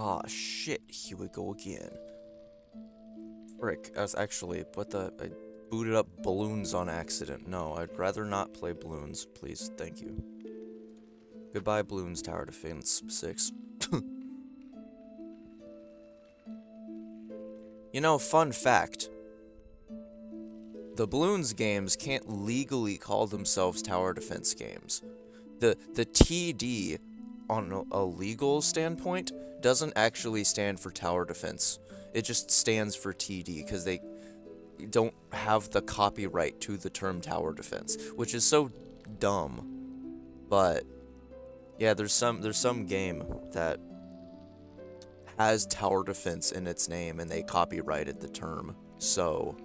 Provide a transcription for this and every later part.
Ah, shit, here we go again. Frick, I was actually, I booted up balloons on accident. No, I'd rather not play balloons, please, thank you. Goodbye, balloons, Tower Defense 6. You know, fun fact. The balloons games can't legally call themselves tower defense games. The TD, on a legal standpoint, doesn't actually stand for tower defense. It just stands for TD because they don't have the copyright to the term tower defense, which is so dumb. But yeah, there's some game that has tower defense in its name and they copyrighted the term. So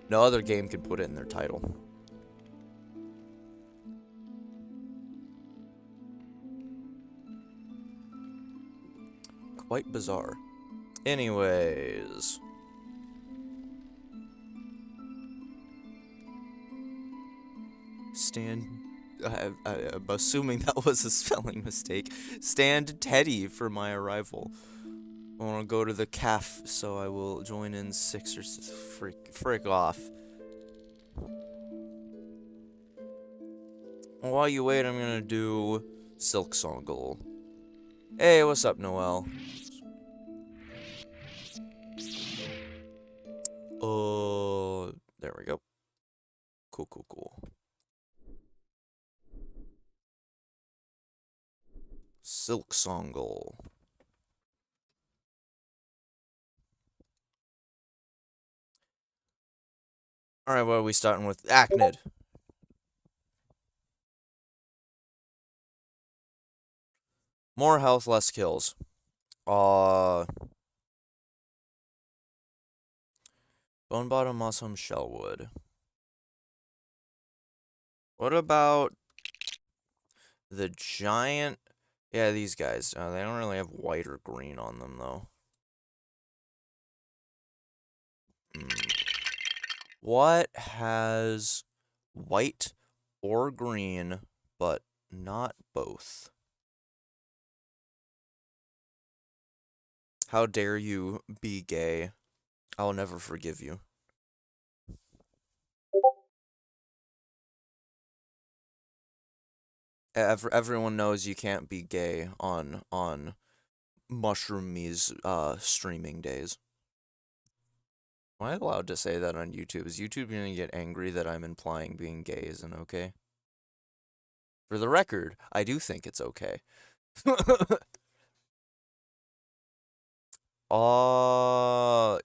no other game can put it in their title. Quite bizarre. Anyways. I'm assuming that was a spelling mistake. Stand Teddy for my arrival. I want to go to the caf, so I will join in 6 or frick off. While you wait, I'm gonna do Silksong. Hey, what's up, Noel? Oh, there we go. Cool. Silksong. Alright, what are we starting with? Acnid. More health, less kills. Bone Bottom Mossome Shellwood. What about the giant? Yeah, these guys. They don't really have white or green on them, though. What has white or green, but not both? How dare you be gay? I'll never forgive you. Everyone knows you can't be gay on Mushroomies streaming days. Am I allowed to say that on YouTube? Is YouTube gonna get angry that I'm implying being gay isn't okay? For the record, I do think it's okay.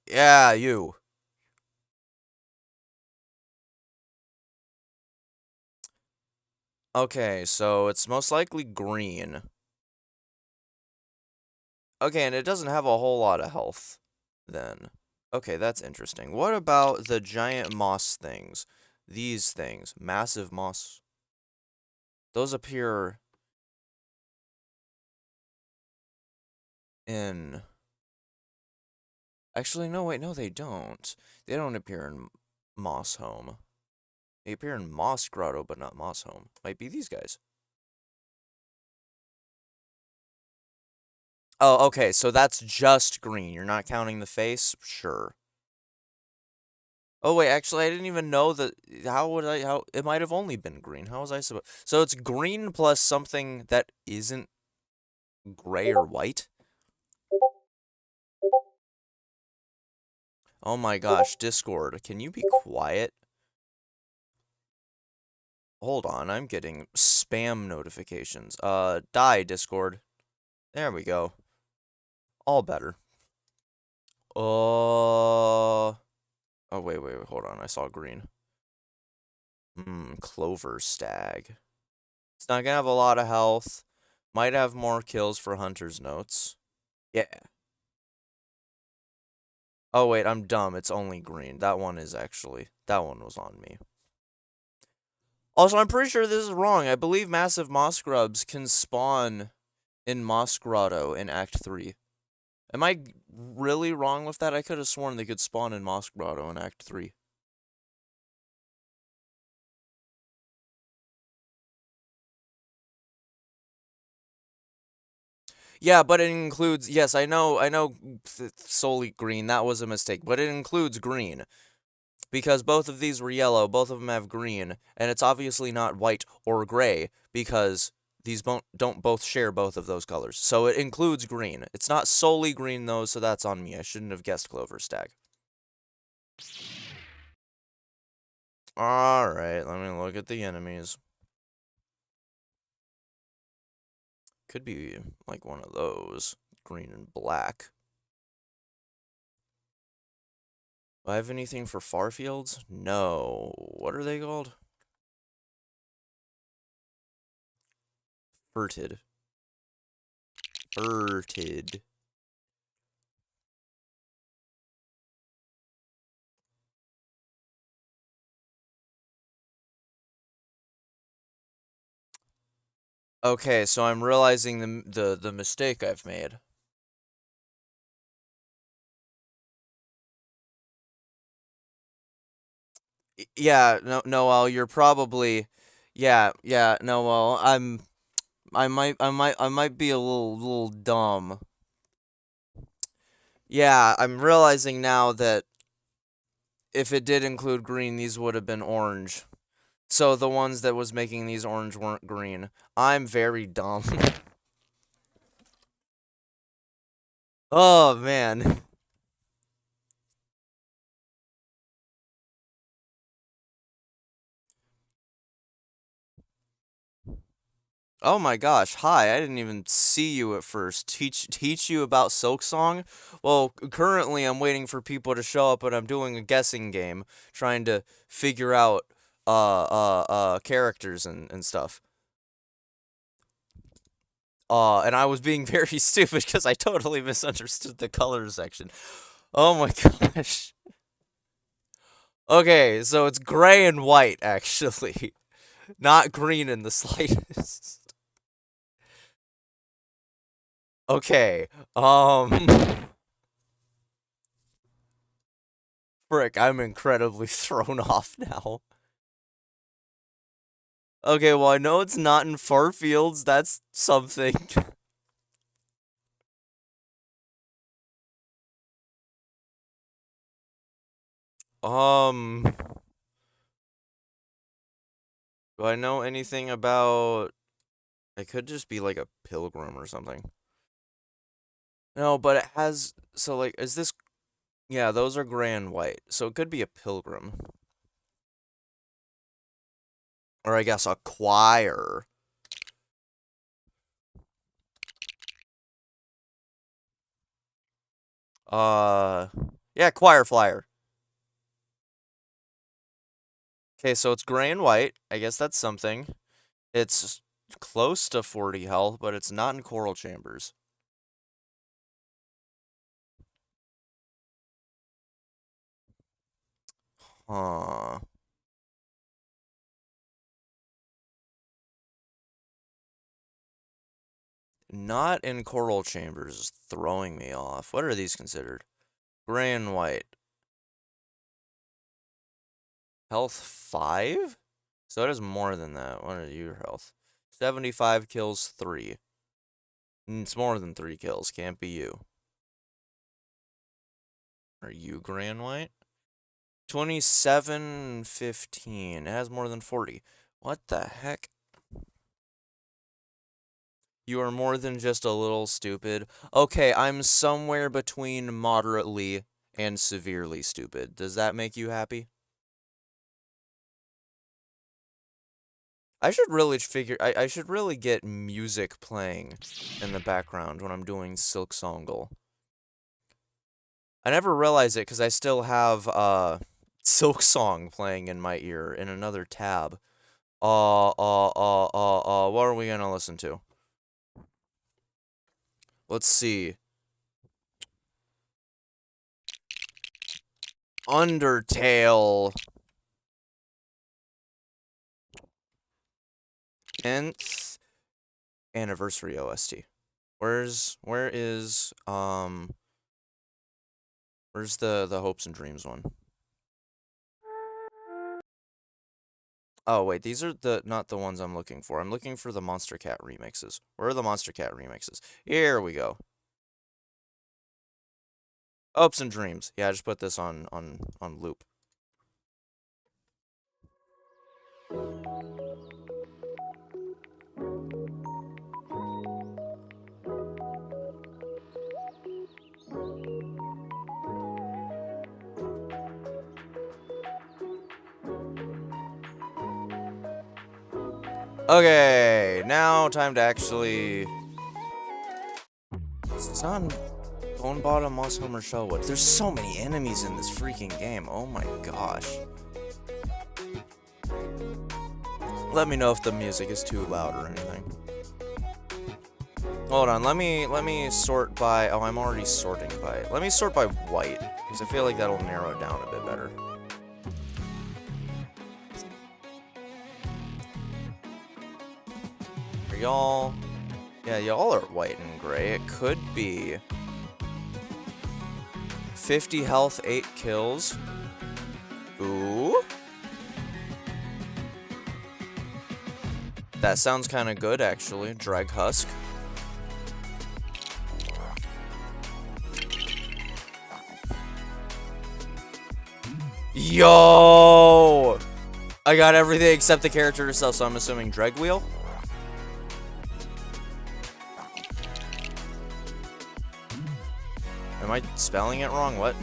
Yeah, you. Okay, so it's most likely green. Okay, and it doesn't have a whole lot of health, then. Okay, that's interesting. What about the giant moss things? These things. Massive moss. Those appear in... Actually, no, wait, no, they don't. They don't appear in Moss Home. They appear in Moss Grotto, but not Moss Home. Might be these guys. Oh, okay, so that's just green. You're not counting the face? Sure. Oh, wait, actually, I didn't even know that. How, it might have only been green. How was I supposed? So it's green plus something that isn't gray or white? Oh my gosh, Discord, can you be quiet? Hold on, I'm getting spam notifications. Die, Discord. There we go. All better. Oh, wait, hold on. I saw green. Clover Stag. It's not gonna have a lot of health. Might have more kills for Hunter's Notes. Yeah. Oh, wait, I'm dumb. It's only green. That one was on me. Also, I'm pretty sure this is wrong. I believe massive moss grubs can spawn in Moss Grotto in Act 3. Am I really wrong with that? I could have sworn they could spawn in Moss Grotto in Act 3. Yeah, but it includes, yes, I know solely green, that was a mistake, but it includes green. Because both of these were yellow, both of them have green, and it's obviously not white or gray, because these don't both share both of those colors. So it includes green. It's not solely green, though, so that's on me. I shouldn't have guessed Clover Stag. Alright, let me look at the enemies. Could be like one of those. Green and black. Do I have anything for Farfields? No. What are they called? Furted. Furted. Okay, so I'm realizing the mistake I've made. Yeah, no, Noel, you're probably, yeah, Noel. I might be a little dumb. Yeah, I'm realizing now that if it did include green, these would have been orange. So the ones that was making these orange weren't green. I'm very dumb. Oh man. Oh my gosh, hi, I didn't even see you at first. Teach you about Silksong? Well, currently I'm waiting for people to show up and I'm doing a guessing game, trying to figure out characters and stuff. And I was being very stupid because I totally misunderstood the color section. Oh my gosh. Okay, so it's gray and white actually, not green in the slightest. Okay. Frick, I'm incredibly thrown off now. Okay, well, I know it's not in Farfields. That's something. Um, do I know anything about... It could just be like a pilgrim or something. No, but it has... So, like, is this... Yeah, those are gray and white. So it could be a pilgrim. Or I guess a choir. Uh... Yeah, choir flyer. Okay, so it's gray and white. I guess that's something. It's close to 40 health, but it's not in coral chambers. Huh. Not in coral chambers is throwing me off. What are these considered? Gray and white. Health 5? So it is more than that. What are your health? 75 kills 3. It's more than 3 kills. Can't be you. Are you gray and white? 2715. It has more than 40. What the heck? You are more than just a little stupid. Okay, I'm somewhere between moderately and severely stupid. Does that make you happy? I should really I should really get music playing in the background when I'm doing Silksong. I never realize it because I still have Silksong playing in my ear in another tab. What are we gonna listen to? Let's see. Undertale. 10th anniversary OST. Where's the hopes and dreams one? Oh, wait, these are not the ones I'm looking for. I'm looking for the Monster Cat remixes. Where are the Monster Cat remixes? Here we go. Hopes and Dreams. Yeah, I just put this on loop. Okay, now time to actually... It's on Bone Bottom, Moss Homer, Shellwood. There's so many enemies in this freaking game. Oh my gosh. Let me know if the music is too loud or anything. Hold on, let me sort by... Oh, I'm already sorting by... Let me sort by white, because I feel like that'll narrow it down a bit better. Are y'all... Yeah, y'all are white and gray. It could be... 50 health, 8 kills. Ooh. That sounds kind of good, actually. Drag Husk. Yo! I got everything except the character herself, so I'm assuming Dreg Wheel. Am I spelling it wrong? What?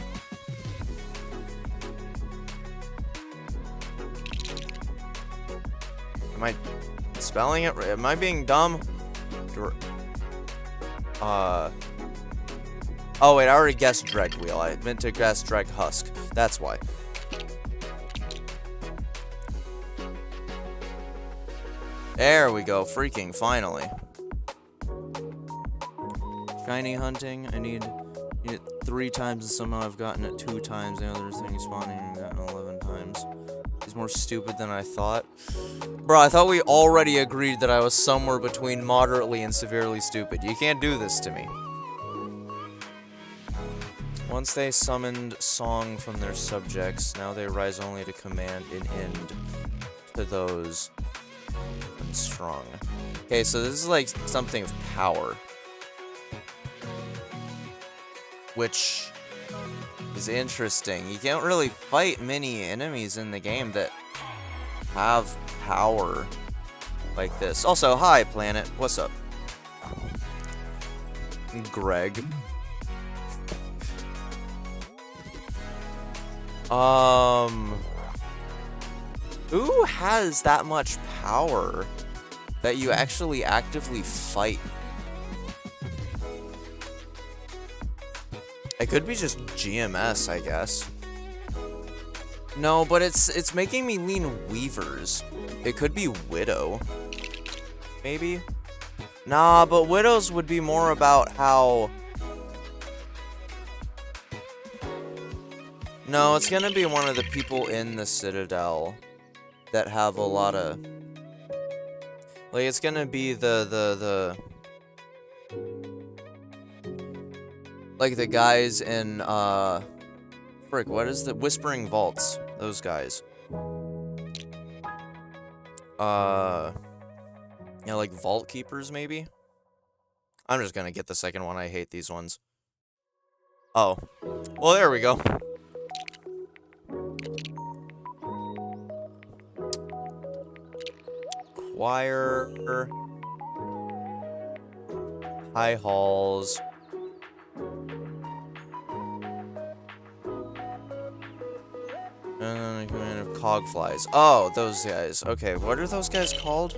Am I spelling it? Am I being dumb? Oh wait, I already guessed Dreg Wheel. I meant to guess Dreg Husk. That's why. There we go. Freaking finally. Shiny hunting. I need it 3 times, and somehow I've gotten it 2 times. The other thing spawning and gotten 11 times. It's more stupid than I thought. Bro, I thought we already agreed that I was somewhere between moderately and severely stupid. You can't do this to me. Once they summoned song from their subjects, now they rise only to command an end to those unstrung. Okay, so this is like something of power. Which is interesting. You can't really fight many enemies in the game that have power like this. Also, hi, Planet. What's up? Greg. Who has that much power that you actually actively fight? It could be just GMS, I guess. No, but it's making me lean Weavers. It could be Widow. Maybe? Nah, but Widows would be more about how... No, it's gonna be one of the people in the Citadel that have a lot of... Like, it's gonna be like the guys in, frick, what is the Whispering Vaults? Those guys. Yeah, like Vault Keepers, maybe? I'm just gonna get the second one. I hate these ones. Oh. Well, there we go. Choir. High halls. Command of Cogflies. Oh, those guys. Okay, what are those guys called?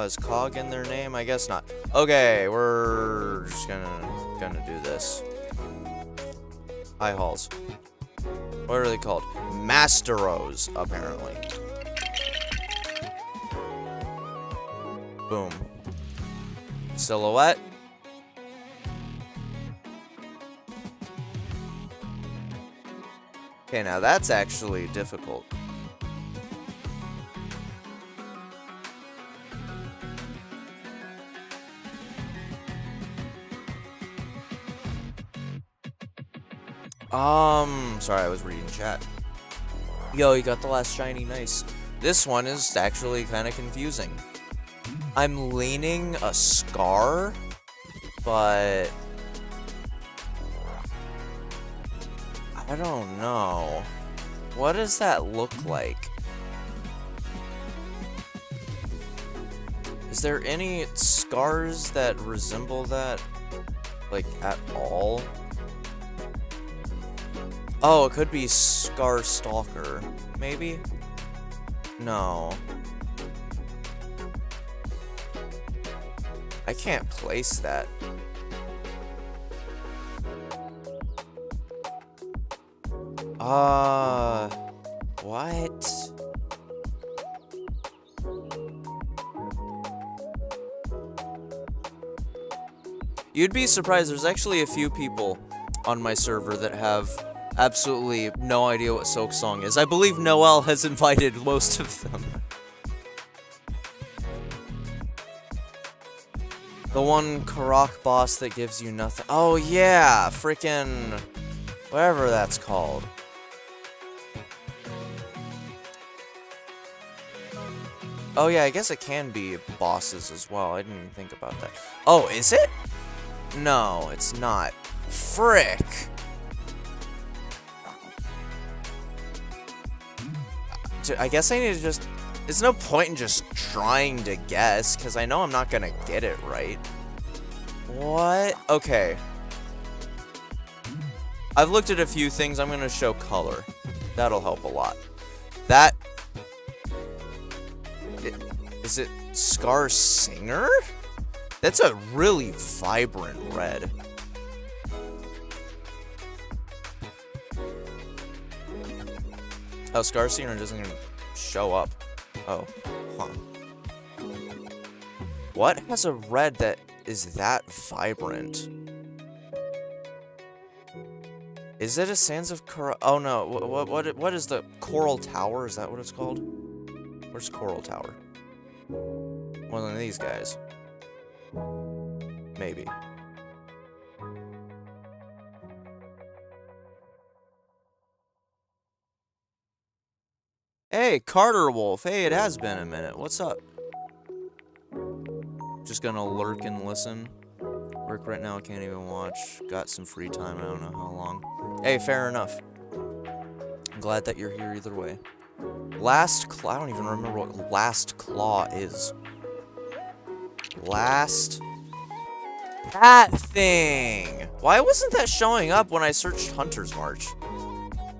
Is Cog in their name? I guess not. Okay, we're just gonna do this. High halls. What are they called? Masteros, apparently. Boom. Silhouette. Okay, now that's actually difficult. Sorry, I was reading chat. Yo, you got the last shiny, nice. This one is actually kind of confusing. I'm leaning a Scar, but I don't know. What does that look like? Is there any Scars that resemble that, like, at all? Oh, it could be Scar Stalker, maybe? No. I can't place that. What? You'd be surprised, there's actually a few people on my server that have absolutely no idea what Silksong is. I believe Noel has invited most of them. The one Karak boss that gives you nothing. Oh yeah, freaking whatever that's called. Oh yeah, I guess it can be bosses as well. I didn't even think about that. Oh, is it? No, it's not. Frick. I guess I need to just... There's no point in just trying to guess, because I know I'm not gonna get it right. What? Okay. I've looked at a few things. I'm gonna show color. That'll help a lot. That... Is it Scar Singer? That's a really vibrant red. Oh, Scar Singer doesn't even show up. Oh, huh. What has a red that is that vibrant? Is it a Sands of Coral? Oh no, what is the Coral Tower? Is that what it's called? Where's Coral Tower? One of these guys. Maybe. Hey, Carter Wolf. Hey, it has been a minute. What's up? Just gonna lurk and listen. Work right now, can't even watch. Got some free time, I don't know how long. Hey, fair enough. I'm glad that you're here either way. Last Claw, I don't even remember what Last Claw is. Last... That thing! Why wasn't that showing up when I searched Hunter's March?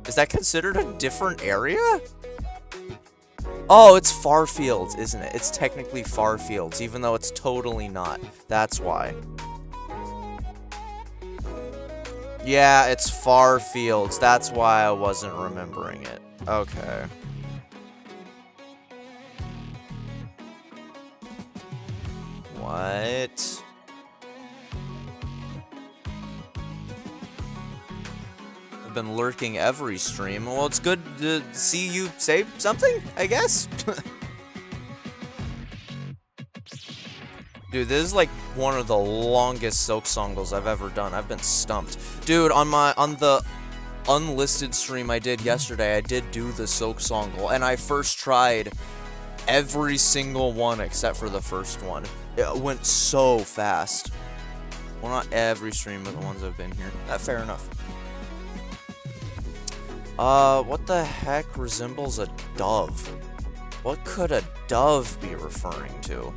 Is that considered a different area? Oh, it's Farfields, isn't it? It's technically Farfields, even though it's totally not. That's why. Yeah, it's Farfields. That's why I wasn't remembering it. Okay. What? I've been lurking every stream. Well, it's good to see you say something, I guess. Dude, this is like one of the longest Silksongles I've ever done. I've been stumped. Dude, on the unlisted stream I did yesterday, I did do the Silksongle, and I first tried every single one except for the first one. It went so fast. Well, not every stream, but the ones I've been here. Fair enough. What the heck resembles a dove? What could a dove be referring to?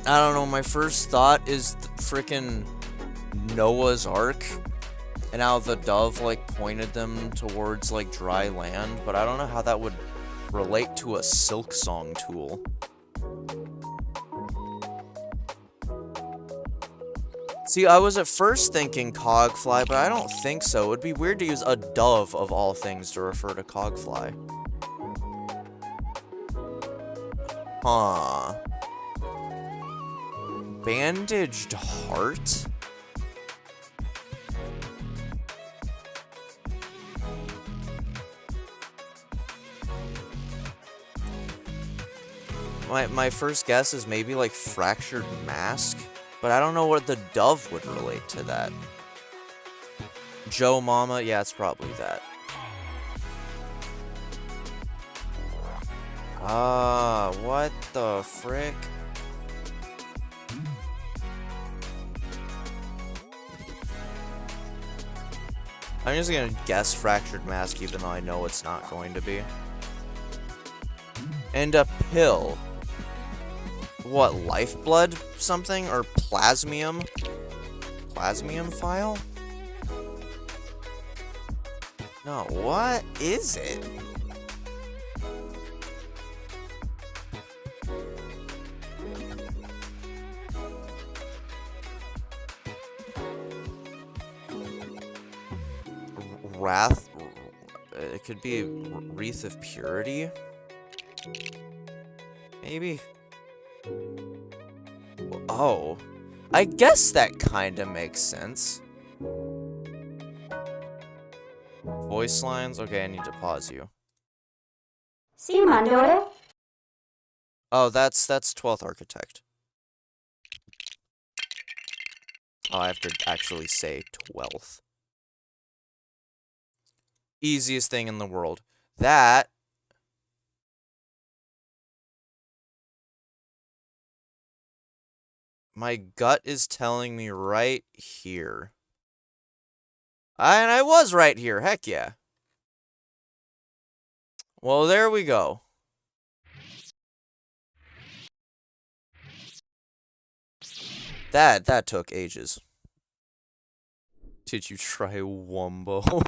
I don't know, my first thought is frickin' Noah's Ark, and how the dove, like, pointed them towards, like, dry land, but I don't know how that would relate to a Silksong tool. See, I was at first thinking Cogfly, but I don't think so. It would be weird to use a dove, of all things, to refer to Cogfly. Huh. Bandaged heart? My first guess is maybe like fractured mask, but I don't know what the dove would relate to that. Joe Mama? Yeah, it's probably that. Ah, what the frick? I'm just gonna guess Fractured Mask even though I know it's not going to be. And a pill. What, lifeblood something? Or plasmium? Plasmium file? No, what is it? Wrath? It could be Wreath of Purity? Maybe? Oh. I guess that kinda makes sense. Voice lines? Okay, I need to pause you. Oh, that's 12th Architect. Oh, I have to actually say 12th. Easiest thing in the world. That... My gut is telling me right here. And I was right here, heck yeah. Well, there we go. That took ages. Did you try Wumbo?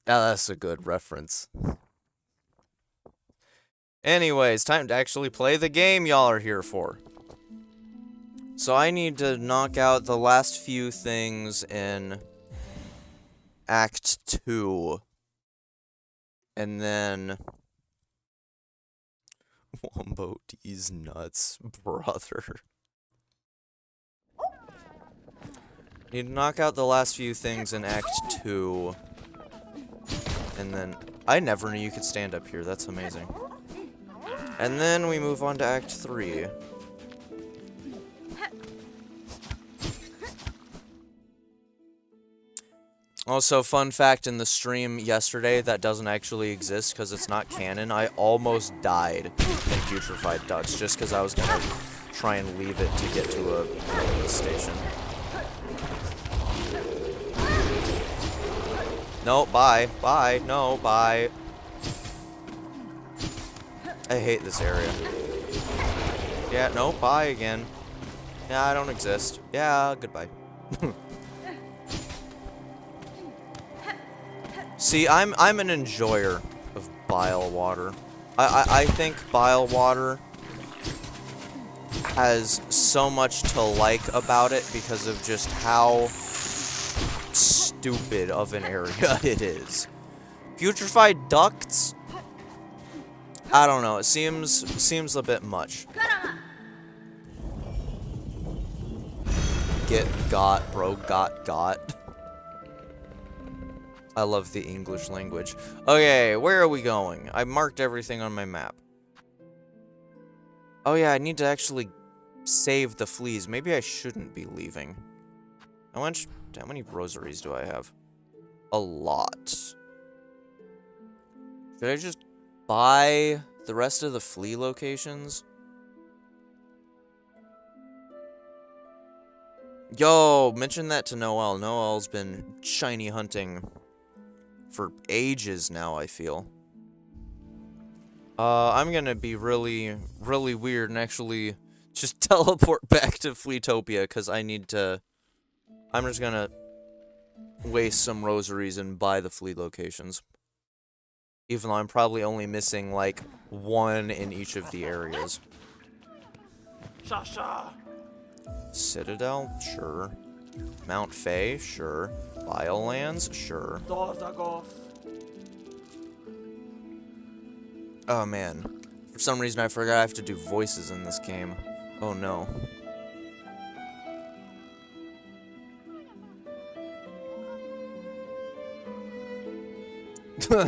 Ah, that's a good reference. Anyways, time to actually play the game y'all are here for. So I need to knock out the last few things in Act 2. And then... Wumbo D's nuts, brother. Need to knock out the last few things in Act 2. And then... I never knew you could stand up here, that's amazing. And then we move on to Act 3. Also, fun fact in the stream yesterday that doesn't actually exist because it's not canon. I almost died in Putrefied Ducks just because I was going to try and leave it to get to a police station. No, bye. Bye. No, bye. I hate this area. Yeah, no, bye again. Yeah, I don't exist. Yeah, goodbye. See, I'm an enjoyer of bile water. I think bile water has so much to like about it because of just how stupid of an area it is. Putrefied ducts? I don't know, it seems a bit much. Get, got, bro, got. I love the English language. Okay, where are we going? I marked everything on my map. Oh yeah, I need to actually save the fleas. Maybe I shouldn't be leaving. How many rosaries do I have? A lot. Should I just buy the rest of the flea locations? Yo, mention that to Noelle. Noelle's been shiny hunting for ages now, I feel. I'm gonna be really weird and actually just teleport back to Fleetopia, because I need to... I'm just gonna waste some rosaries and buy the flea locations. Even though I'm probably only missing, like, one in each of the areas. Shasha. Citadel? Sure. Mount Fae? Sure. Biolands? Sure. Oh man. For some reason I forgot I have to do voices in this game. Oh no.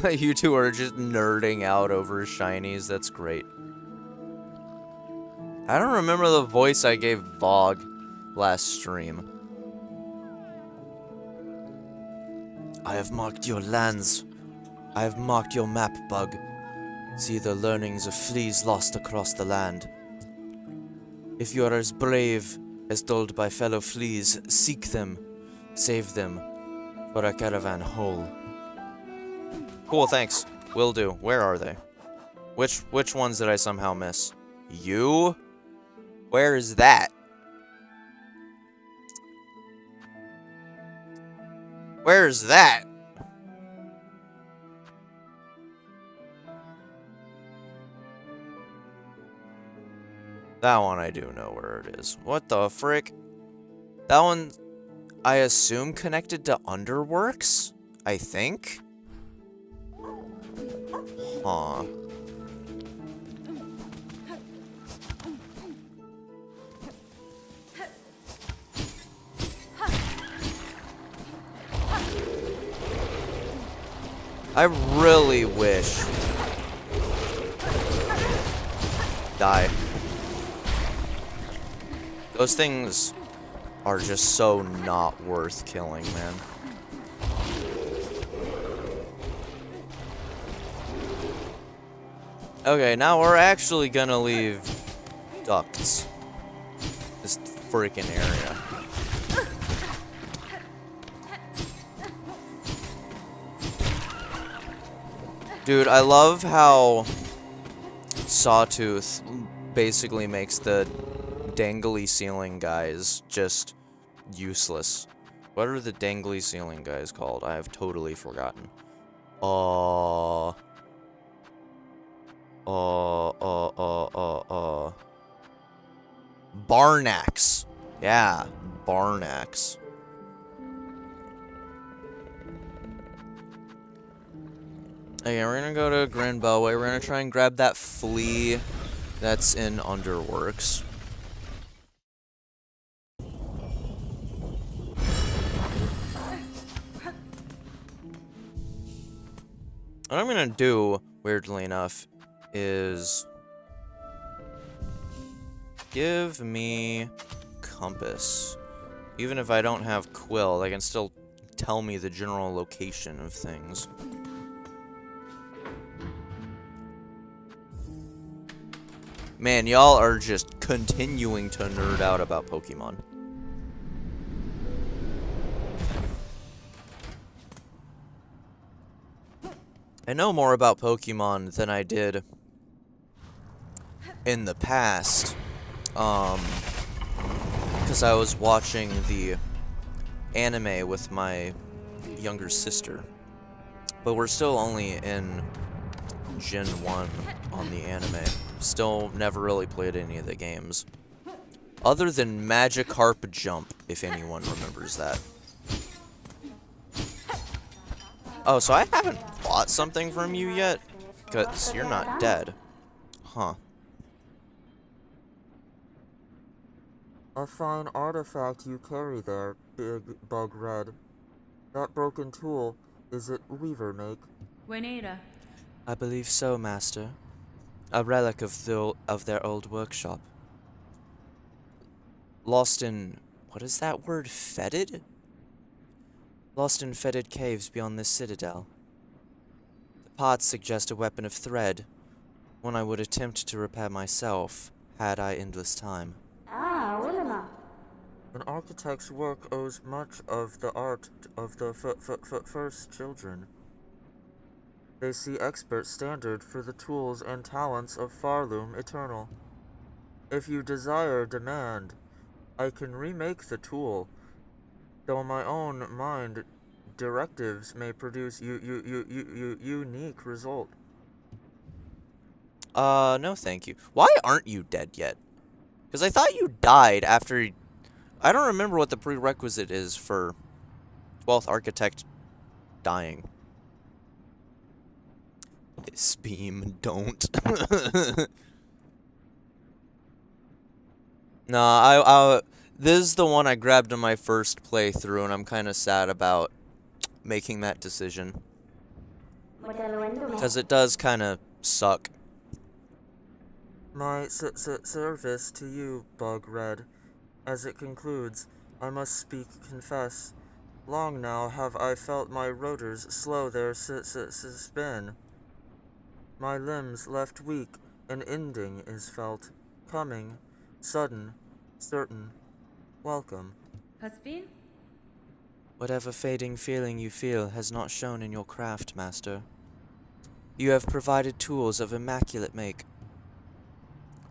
You two are just nerding out over shinies. That's great. I don't remember the voice I gave Bog. last stream. I have marked your lands. I have marked your map, Bug. See the learnings of fleas lost across the land. If you are as brave as told by fellow fleas, seek them, save them, for a caravan whole. Cool, thanks. Will do. Where are they? Which ones did I somehow miss? You? Where is that? Where's that? That one I do know where it is. What the frick? That one, I assume, connected to Underworks? I think? Huh. I really wish. Die. Those things are just so not worth killing, man. Okay, now we're actually gonna leave ducts. This freaking area. Dude, I love how Sawtooth basically makes the dangly ceiling guys just useless. What are the dangly ceiling guys called? I have totally forgotten. Barnax. Yeah, Barnax. Okay, we're gonna go to Grand Bellway. We're gonna try and grab that flea that's in Underworks. What I'm gonna do, weirdly enough, is give me compass. Even if I don't have Quill, they can still tell me the general location of things. Man, y'all are just continuing to nerd out about Pokemon. I know more about Pokemon than I did in the past, because I was watching the anime with my younger sister. But we're still only in Gen 1 on the anime. Still never really played any of the games. Other than Magikarp Jump, if anyone remembers that. Oh, so I haven't bought something from you yet? Because you're not dead. Huh. A fine artifact you carry there, Big Bug Red. That broken tool, is it Weaver make? Juanita. I believe so, Master. A relic of their old workshop. Lost in... what is that word? Fetid? Lost in fetid caves beyond this citadel. The parts suggest a weapon of thread, one I would attempt to repair myself, had I endless time. An architect's work owes much of the art of the first children. They see expert standard for the tools and talents of Farloom Eternal. If you desire demand, I can remake the tool, though my own mind directives may produce unique result. No thank you. Why aren't you dead yet? Because I thought you died after... I don't remember what the prerequisite is for 12th Architect dying. This beam, don't. Nah, this is the one I grabbed in my first playthrough, and I'm kind of sad about making that decision. Because it does kind of suck. My service to you, Bug Red. As it concludes, I must confess. Long now have I felt my rotors slow their spin. My limbs left weak, an ending is felt, coming, sudden, certain, welcome. Husband? Whatever fading feeling you feel has not shown in your craft, master. You have provided tools of immaculate make.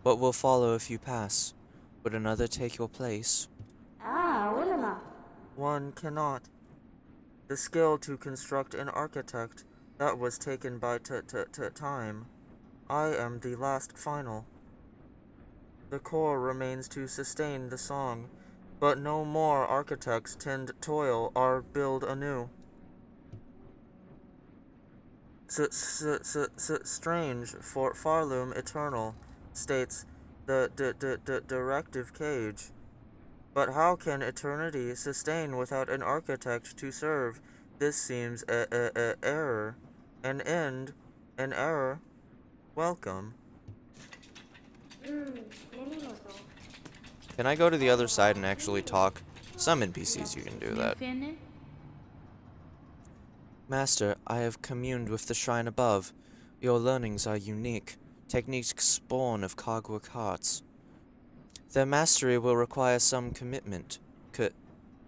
What will follow if you pass? Would another take your place? One cannot. The skill to construct an architect, that was taken by time. I am the last final. The core remains to sustain the song, but no more architects tend toil or build anew. Strange, for Farloom Eternal states the directive cage. But how can eternity sustain without an architect to serve? This seems a error. An end, an error. Welcome. Can I go to the other side and actually talk? Some NPCs you can do that. Master, I have communed with the shrine above. Your learnings are unique. Techniques born of cogwork hearts. Their mastery will require some commitment.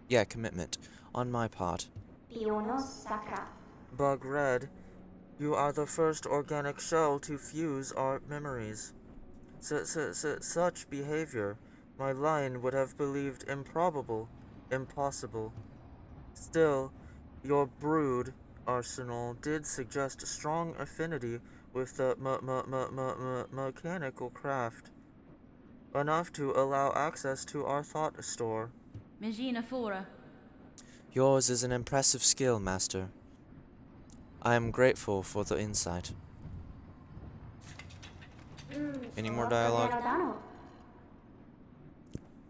Commitment on my part. Bug Red, you are the first organic shell to fuse our memories. Such behavior, my line would have believed improbable, impossible. Still, your brood arsenal did suggest strong affinity with the mechanical craft. Enough to allow access to our thought store. Yours is an impressive skill, master. I am grateful for the insight. Any more dialogue?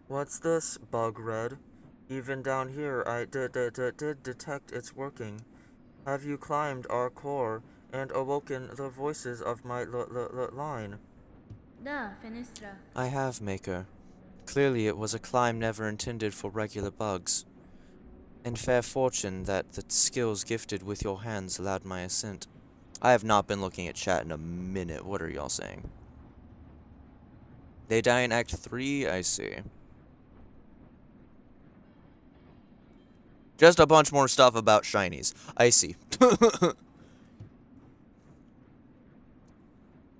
What's this, Bug Red? Even down here I did detect its working. Have you climbed our core and awoken the voices of my line? I have, Maker. Clearly it was a climb never intended for regular bugs. And fair fortune that the skills gifted with your hands allowed my ascent. I have not been looking at chat in a minute. What are y'all saying? They die in Act 3? I see. Just a bunch more stuff about shinies. I see.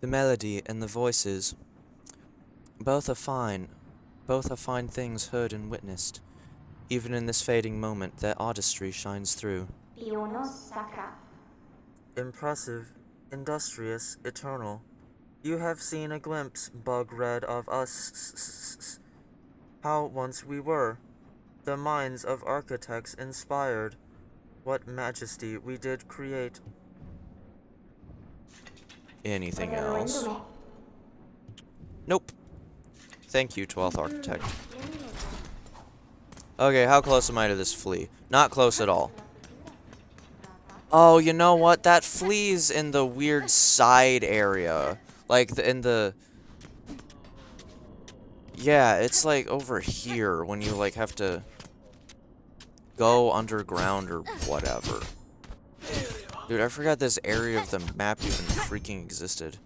The melody and the voices, both are fine. Both are fine things heard and witnessed. Even in this fading moment, their artistry shines through. Impressive, industrious, eternal. You have seen a glimpse, Bug Red, of us. How once we were. The minds of architects inspired. What majesty we did create. Anything else? Nope. Thank you, 12th Architect. Okay, how close am I to this flea? Not close at all. Oh, you know what? That flea's in the weird side area. Like, in the... Yeah, it's like over here when you, like, have to go underground or whatever. Dude, I forgot this area of the map even freaking existed.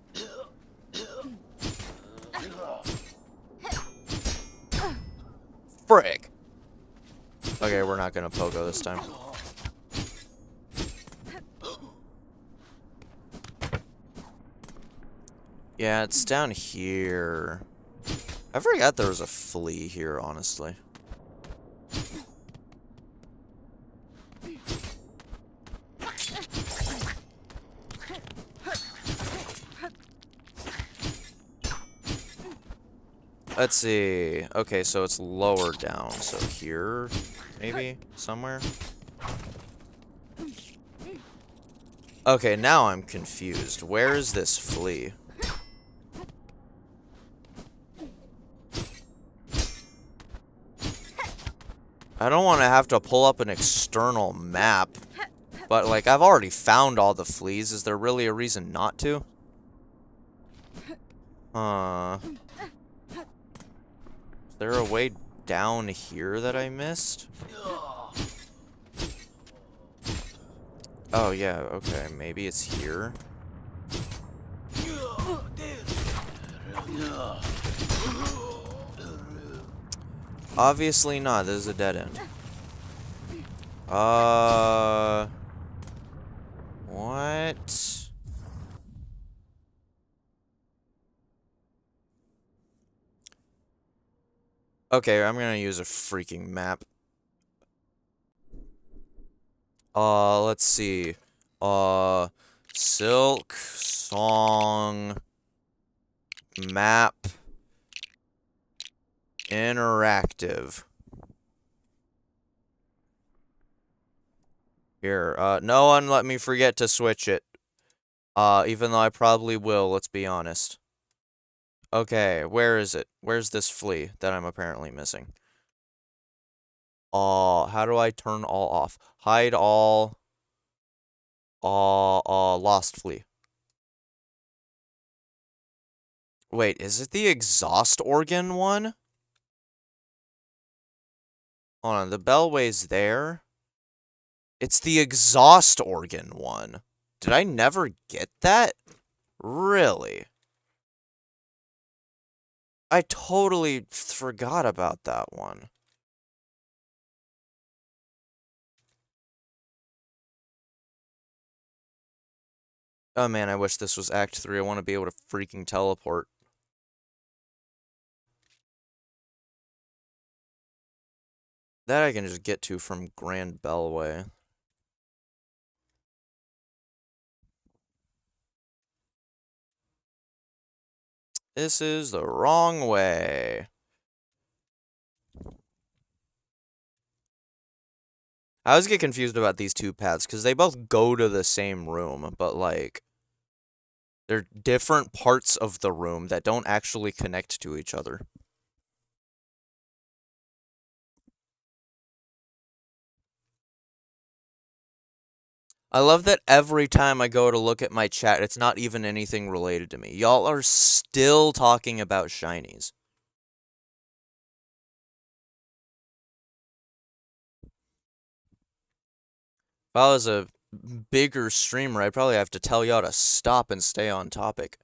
Frick! Okay, we're not gonna pogo this time. Yeah, it's down here. I forgot there was a flea here, honestly. Let's see. Okay, so it's lower down. So here, maybe? Somewhere? Okay, now I'm confused. Where is this flea? I don't want to have to pull up an external map. But, like, I've already found all the fleas. Is there really a reason not to? Is there a way down here that I missed? Oh, yeah, okay. Maybe it's here. Obviously not. This is a dead end. What? Okay, I'm gonna use a freaking map. Let's see. Silksong map interactive. Here, no one let me forget to switch it. Even though I probably will, let's be honest. Okay, where is it? Where's this flea that I'm apparently missing? How do I turn all off? Hide all. Lost flea. Wait, is it the exhaust organ one? Hold on, the bellway's there. It's the exhaust organ one. Did I never get that? Really? I totally forgot about that one. Oh man, I wish this was Act 3. I want to be able to freaking teleport. That I can just get to from Grand Bellway. This is the wrong way. I always get confused about these two paths, because they both go to the same room, but, like, they're different parts of the room that don't actually connect to each other. I love that every time I go to look at my chat, it's not even anything related to me. Y'all are still talking about shinies. If I was a bigger streamer, I'd probably have to tell y'all to stop and stay on topic.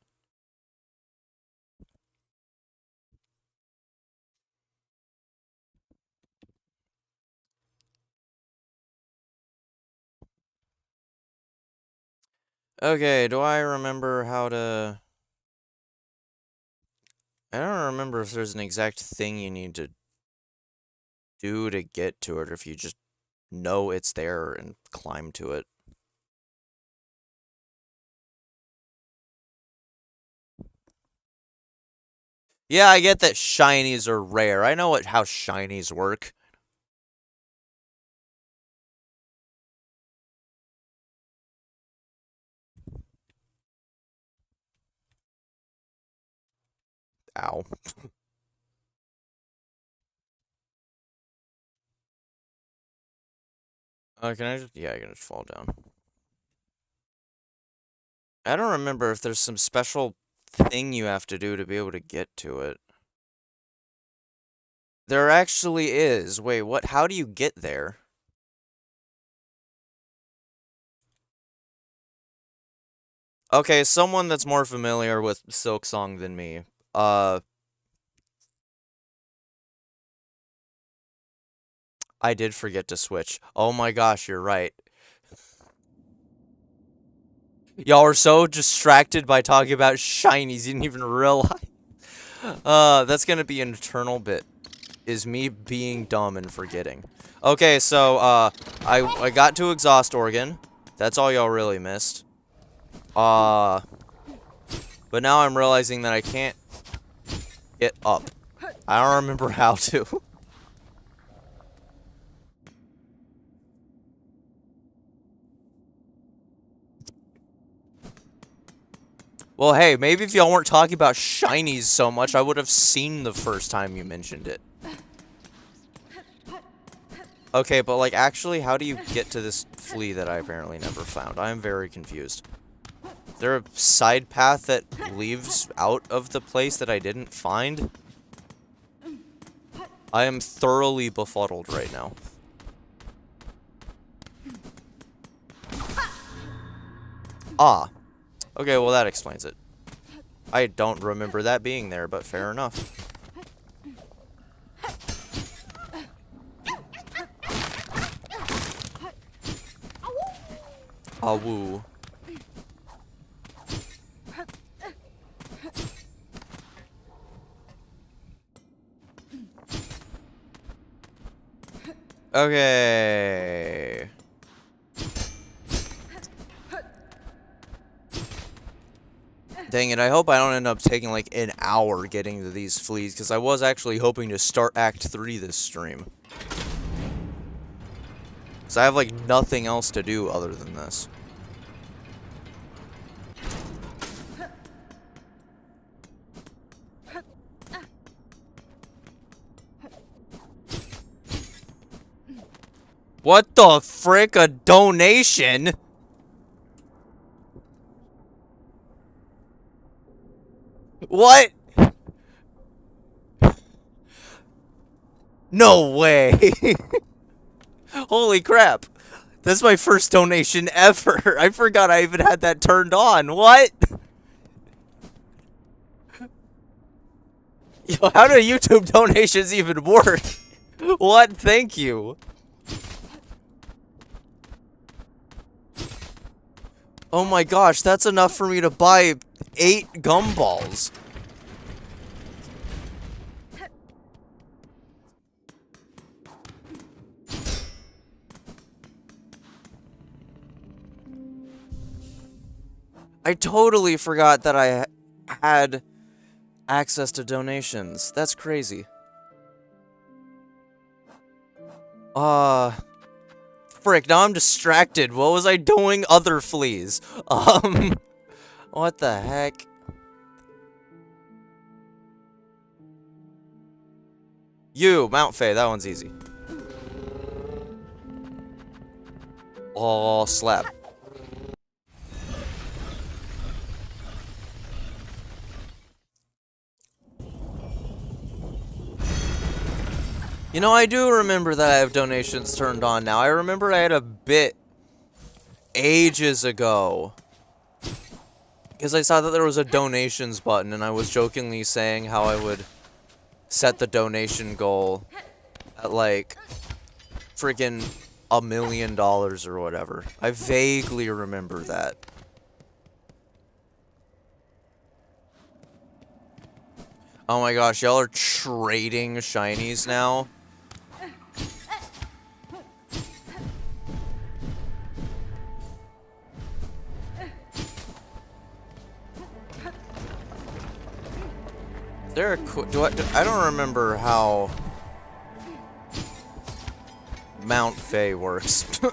Okay, do I remember how to... I don't remember if there's an exact thing you need to do to get to it, or if you just know it's there and climb to it. Yeah, I get that shinies are rare. I know how shinies work. Ow. Can I just... Yeah, I can just fall down. I don't remember if there's some special thing you have to do to be able to get to it. There actually is. Wait, what? How do you get there? Okay, someone that's more familiar with Silksong than me. I did forget to switch. Oh my gosh, you're right. Y'all were so distracted by talking about shinies, you didn't even realize. That's gonna be an eternal bit. Is me being dumb and forgetting. Okay, so, I got to exhaust organ. That's all y'all really missed. But now I'm realizing that I can't get up. I don't remember how to. Well, hey, maybe if y'all weren't talking about shinies so much, I would have seen the first time you mentioned it. Okay, but, like, actually, how do you get to this flea that I apparently never found? I am very confused. Is there a side path that leaves out of the place that I didn't find? I am thoroughly befuddled right now. Ah. Okay, well that explains it. I don't remember that being there, but fair enough. Awoo. Okay. Dang it, I hope I don't end up taking like an hour getting to these fleas, because I was actually hoping to start Act 3 this stream. Because I have like nothing else to do other than this. What the frick? A donation? What? No way. Holy crap. That's my first donation ever. I forgot I even had that turned on. What? Yo, how do YouTube donations even work? What? Thank you. Oh my gosh, that's enough for me to buy 8 gumballs. I totally forgot that I had access to donations. That's crazy. Frick, now I'm distracted. What was I doing? Other fleas. What the heck? You, Mount Faye, that one's easy. Oh, slap. You know, I do remember that I have donations turned on now. I remember I had a bit ages ago. Because I saw that there was a donations button, and I was jokingly saying how I would set the donation goal at, like, freaking $1 million or whatever. I vaguely remember that. Oh my gosh, y'all are trading shinies now? There a I don't remember how Mount Faye works. I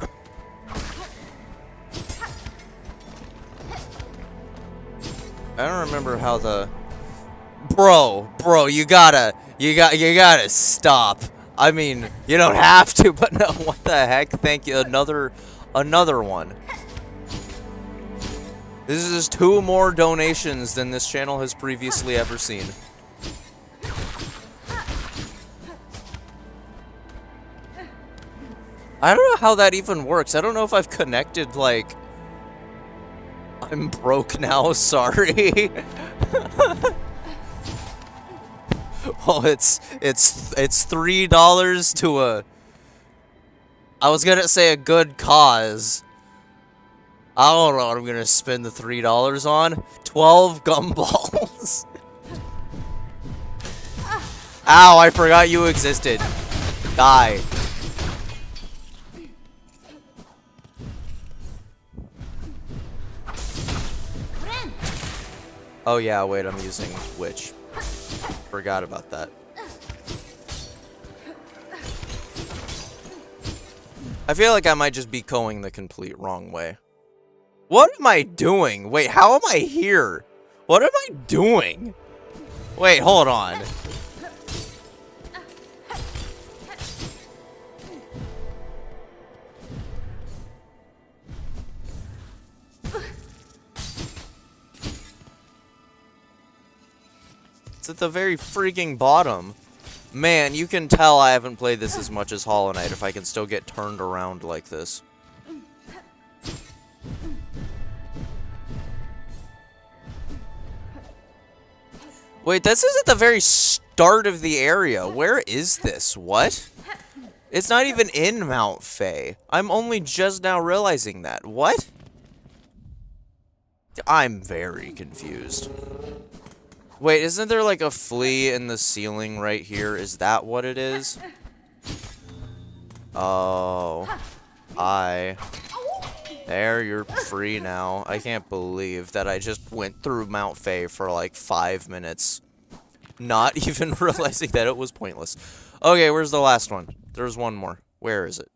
don't remember how the Bro, you gotta stop. I mean, you don't have to, but no, what the heck? Thank you. Another one. This is 2 more donations than this channel has previously ever seen. I don't know how that even works. I don't know if I've connected, like... I'm broke now, sorry. Well, it's $3 to a... I was gonna say a good cause. I don't know what I'm gonna spend the $3 on. 12 gumballs. Ow, I forgot you existed. Die. Oh yeah, wait, I'm using Witch. Forgot about that. I feel like I might just be going the complete wrong way. What am I doing? Wait, how am I here? What am I doing? Wait, hold on. It's at the very freaking bottom. Man, you can tell I haven't played this as much as Hollow Knight if I can still get turned around like this. Wait, this is at the very start of the area. Where is this? What? It's not even in Mount Faye. I'm only just now realizing that. What? I'm very confused. Wait, isn't there like a flea in the ceiling right here? Is that what it is? Oh. There, you're free now. I can't believe that I just went through Mount Faye for like 5 minutes. Not even realizing that it was pointless. Okay, where's the last one? There's one more. Where is it?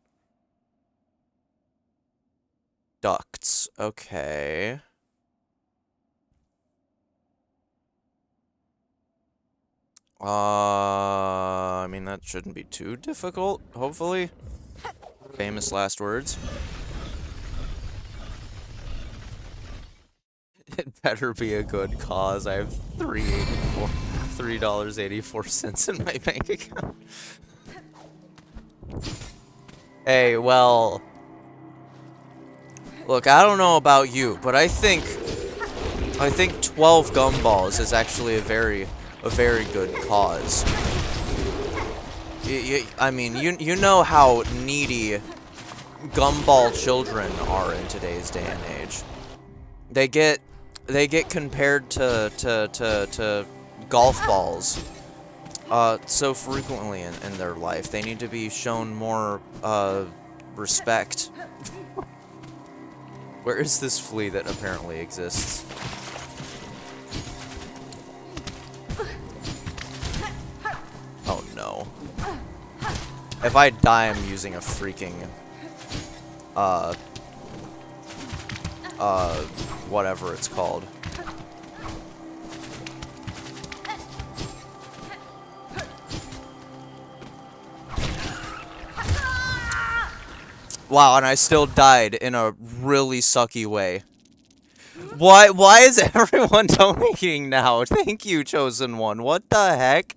Ducts. Okay. I mean, that shouldn't be too difficult, hopefully. Famous last words. It better be a good cause. I have $3.84 in my bank account. Hey, well, look, I don't know about you, but I think 12 gumballs is actually a very good cause. I mean, you know how needy gumball children are in today's day and age. They get compared to golf balls so frequently in their life. They need to be shown more respect. Where is this flea that apparently exists? Oh no. If I die, I'm using a freaking whatever it's called. Wow, and I still died in a really sucky way. Why is everyone donating now? Thank you, Chosen One. What the heck?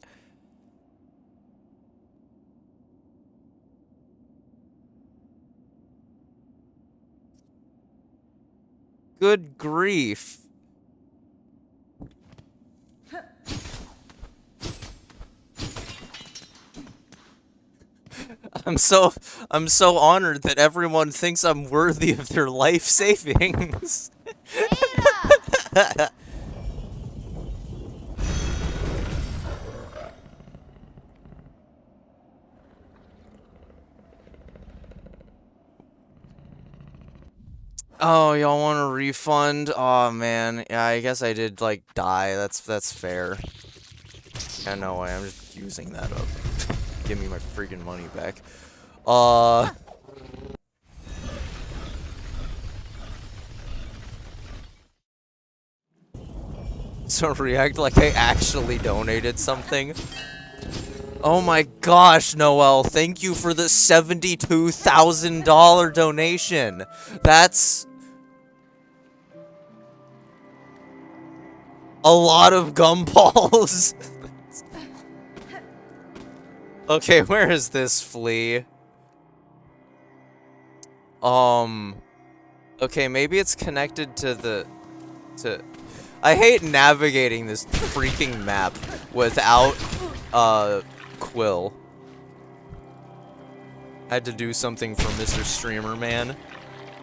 Good grief. I'm so honored that everyone thinks I'm worthy of their life savings. Oh, y'all want a refund? Oh man, yeah, I guess I did like die. That's fair. Yeah, no way. I'm just using that up. Give me my freaking money back. So react like I actually donated something. Oh my gosh, Noel, thank you for the $72,000 donation. That's a lot of gumballs. Okay, where is this flea? Okay, maybe it's connected to I hate navigating this freaking map without, Quill. Had to do something for Mr. Streamer Man.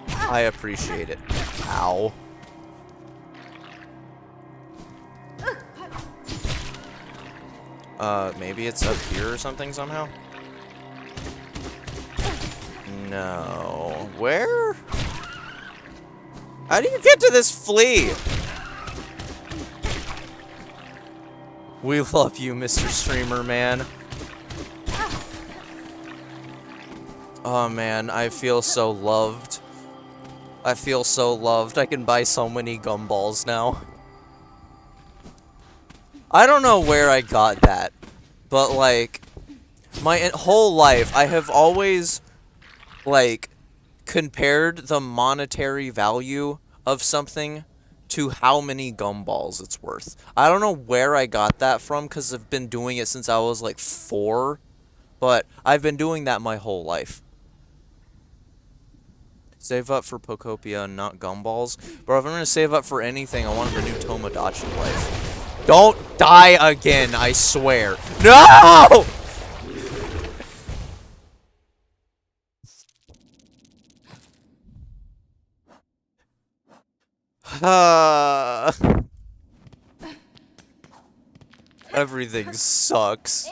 I appreciate it. Ow. Maybe it's up here or something somehow? No. Where? How do you get to this flea? We love you, Mr. Streamer Man. Oh man, I feel so loved. I feel so loved. I can buy so many gumballs now. I don't know where I got that, but like, my whole life, I have always, like, compared the monetary value of something to how many gumballs it's worth. I don't know where I got that from because I've been doing it since I was like 4, but I've been doing that my whole life. Save up for Pokopia, not gumballs. Bro, if I'm gonna save up for anything, I want to renew Tomodachi Life. Don't die again, I swear. No! Everything sucks.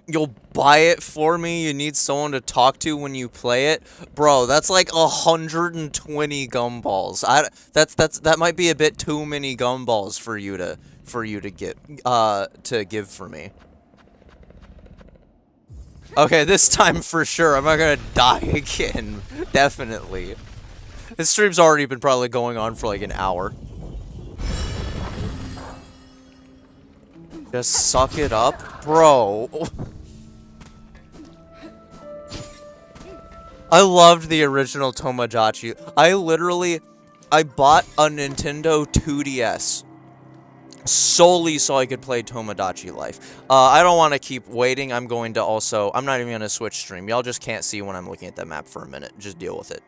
You'll buy it for me? You need someone to talk to when you play it? Bro, that's like 120 gumballs. That might be a bit too many gumballs for you to get to give for me. Okay, this time for sure. I'm not gonna die again. Definitely. This stream's already been probably going on for like an hour. Just suck it up, bro. I loved the original Tomodachi. I bought a Nintendo 2DS solely so I could play Tomodachi Life. I don't want to keep waiting. I'm not even going to switch stream. Y'all just can't see when I'm looking at that map for a minute. Just deal with it.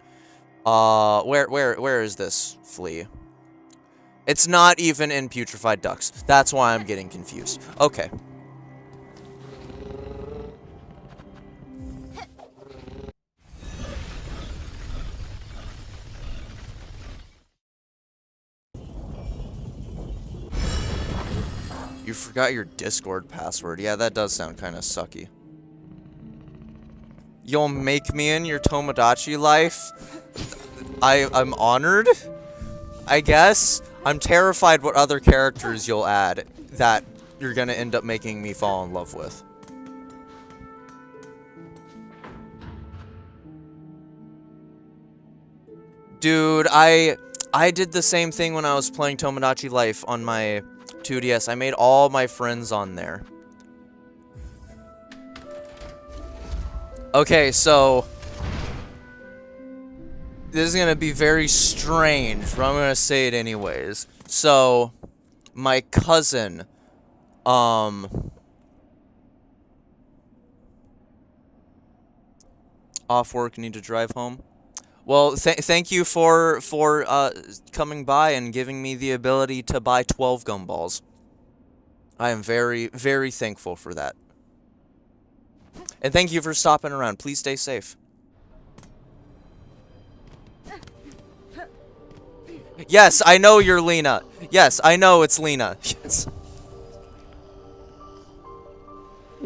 Where is this flea? It's not even in Putrefied Ducks. That's why I'm getting confused. Okay. You forgot your Discord password. Yeah, that does sound kind of sucky. You'll make me in your Tomodachi Life? I'm honored, I guess. I'm terrified what other characters you'll add that you're gonna end up making me fall in love with. Dude, I did the same thing when I was playing Tomodachi Life on my 2DS. I made all my friends on there. Okay, so this is gonna be very strange, but I'm gonna say it anyways. So, my cousin, off work, need to drive home. Well, thank you for coming by and giving me the ability to buy 12 gumballs. I am very, very thankful for that. And thank you for stopping around. Please stay safe. Yes, I know you're Lena. Yes, I know it's Lena. Yes.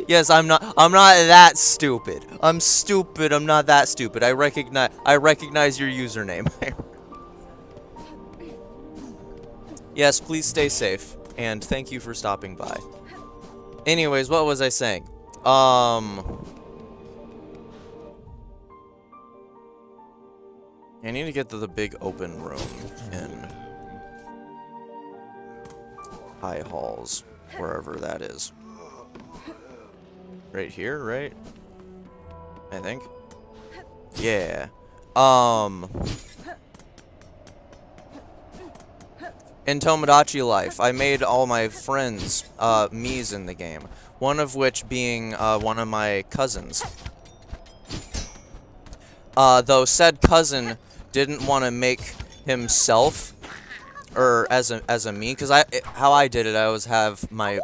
Yes, I'm not that stupid. I'm stupid, I'm not that stupid. I recognize your username. Yes, please stay safe. And thank you for stopping by. Anyways, what was I saying? I need to get to the big open room in High Halls, wherever that is. Right here, right? I think. Yeah. In Tomodachi Life, I made all my friends, Miis in the game. One of which being, one of my cousins. Though said cousin didn't want to make himself, or as a Mii, because how I did it, I always have my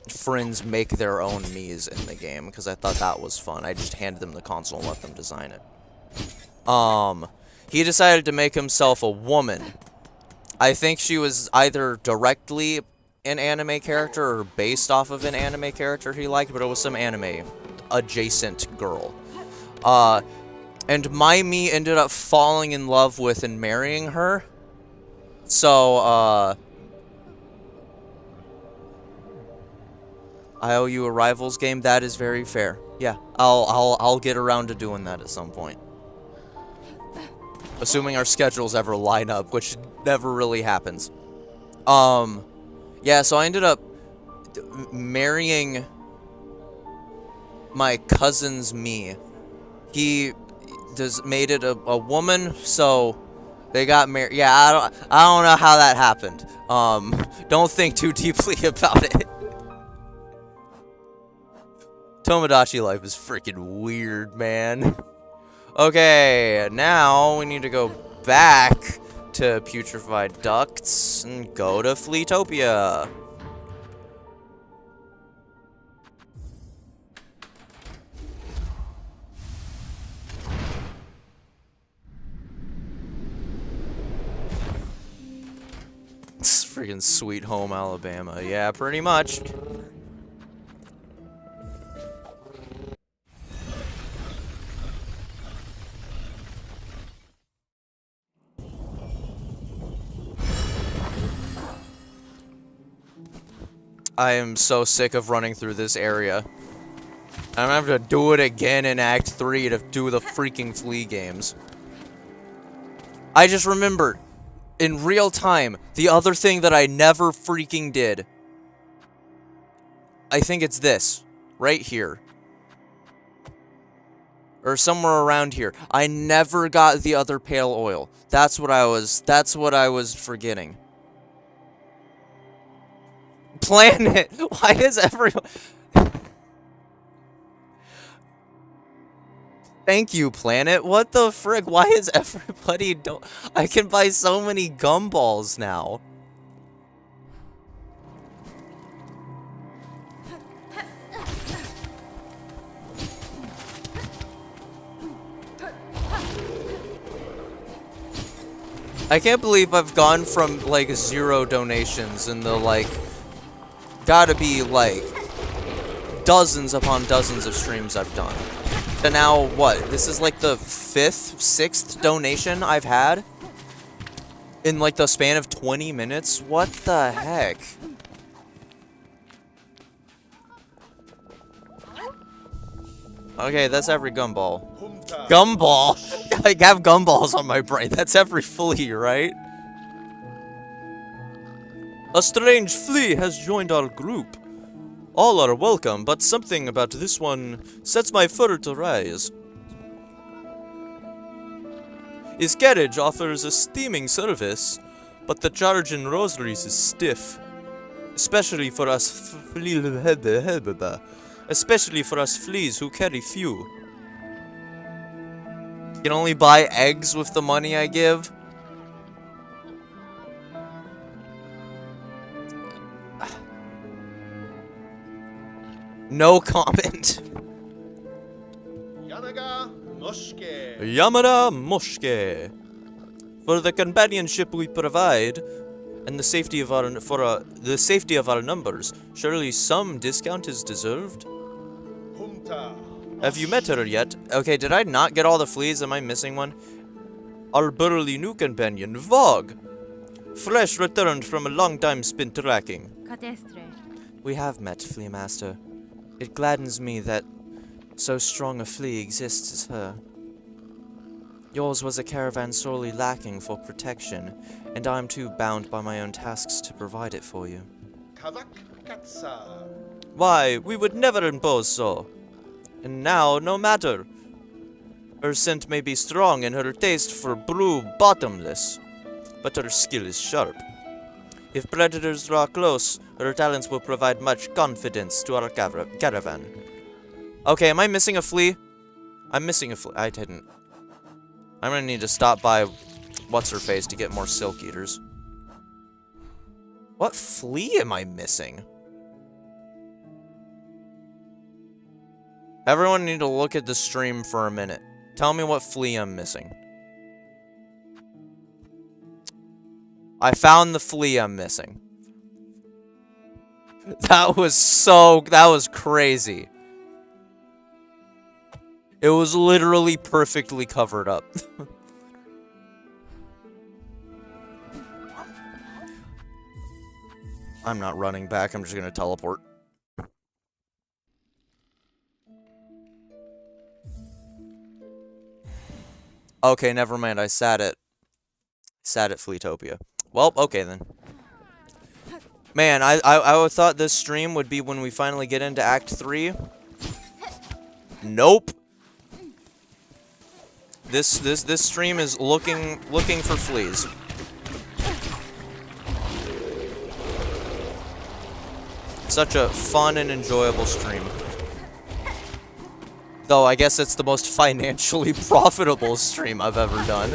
friends make their own Miis in the game, because I thought that was fun. I just handed them the console and let them design it. He decided to make himself a woman. I think she was either directly an anime character or based off of an anime character he liked, but it was some anime adjacent girl. And my Mii ended up falling in love with and marrying her. So, I owe you a Rivals game. That is very fair. Yeah, I'll get around to doing that at some point. Assuming our schedules ever line up, which never really happens. Yeah, so I ended up marrying my cousin's me. He made it a woman, so they got married. Yeah, I don't know how that happened. Don't think too deeply about it. Tomodachi life is freaking weird, man. Okay, now we need to go back to Putrefied Ducts and go to Fleetopia. It's freaking Sweet Home Alabama. Yeah, pretty much. I am so sick of running through this area. I'm gonna have to do it again in Act 3 to do the freaking flea games. I just remembered, in real time, the other thing that I never freaking did. I think it's this, right here. Or somewhere around here. I never got the other pale oil. That's what I was forgetting. Planet! Why is everyone... Thank you, Planet. What the frick? Why is everybody I can buy so many gumballs now. I can't believe I've gone from, like, 0 donations in the, like, gotta be, like, dozens upon dozens of streams I've done. To now, what? This is, like, the 5th, 6th donation I've had? In, like, the span of 20 minutes? What the heck? Okay, that's every gumball. Gumball? I have gumballs on my brain. That's every flea, right? A strange flea has joined our group. All are welcome, but something about this one sets my fur to rise. His carriage offers a steaming service, but the charge in rosaries is stiff. Especially for us fleas who carry few. You can only buy eggs with the money I give. No comment. Yamada Moshke. For the companionship we provide, and the safety of our numbers, surely some discount is deserved. Have you met her yet? Okay, did I not get all the fleas? Am I missing one? Our burly new companion, Vogue. Fresh returned from a long time spent tracking. We have met, Flea Master. It gladdens me that so strong a flea exists as her. Yours was a caravan sorely lacking for protection, and I am too bound by my own tasks to provide it for you. Why, we would never impose so. And now, no matter. Her scent may be strong and her taste for brew bottomless, but her skill is sharp. If predators draw close, her talents will provide much confidence to our caravan. Okay, am I missing a flea? I'm missing a flea. I didn't. I'm gonna need to stop by What's-Her-Face to get more Silk Eaters. What flea am I missing? Everyone need to look at the stream for a minute. Tell me what flea I'm missing. I found the flea I'm missing. That was crazy. It was literally perfectly covered up. I'm not running back, I'm just gonna teleport. Okay, never mind, I sat at Fleetopia. Well, okay then. Man, I thought this stream would be when we finally get into Act 3. Nope. This stream is looking for fleas. Such a fun and enjoyable stream. Though I guess it's the most financially profitable stream I've ever done.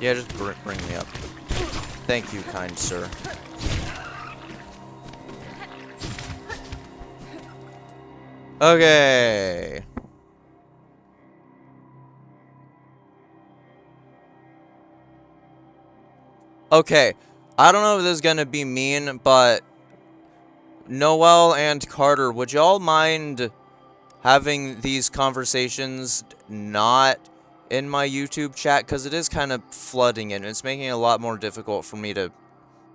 Yeah, just bring me up. Thank you, kind sir. Okay. Okay. I don't know if this is gonna be mean, but Noel and Carter, would y'all mind having these conversations not in my YouTube chat? Because it is kind of flooding it, and it's making it a lot more difficult for me to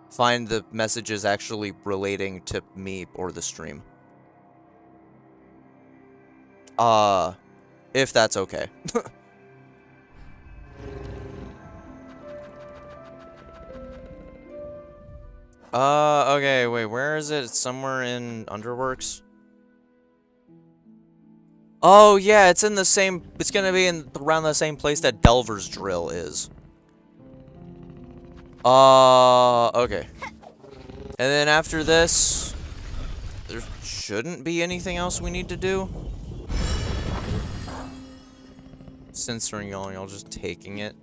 find the messages actually relating to me or the stream. If that's okay. Okay, wait, where is it? It's somewhere in Underworks? Oh, yeah, it's in the same, it's gonna be in around the same place that Delver's Drill is. Okay. And then after this, there shouldn't be anything else we need to do. Censoring y'all just taking it.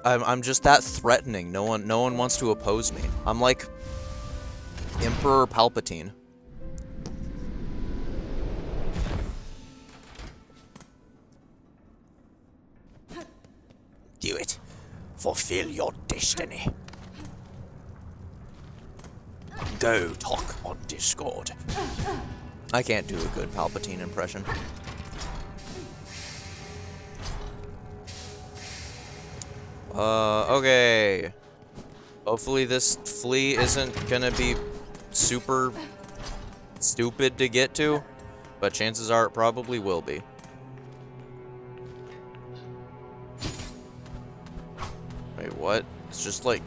I'm just that threatening. No one wants to oppose me. I'm like Emperor Palpatine. Do it. Fulfill your destiny. Go talk on Discord. I can't do a good Palpatine impression. Okay. Hopefully this flea isn't gonna be super stupid to get to, but chances are it probably will be. Wait, what? It's just like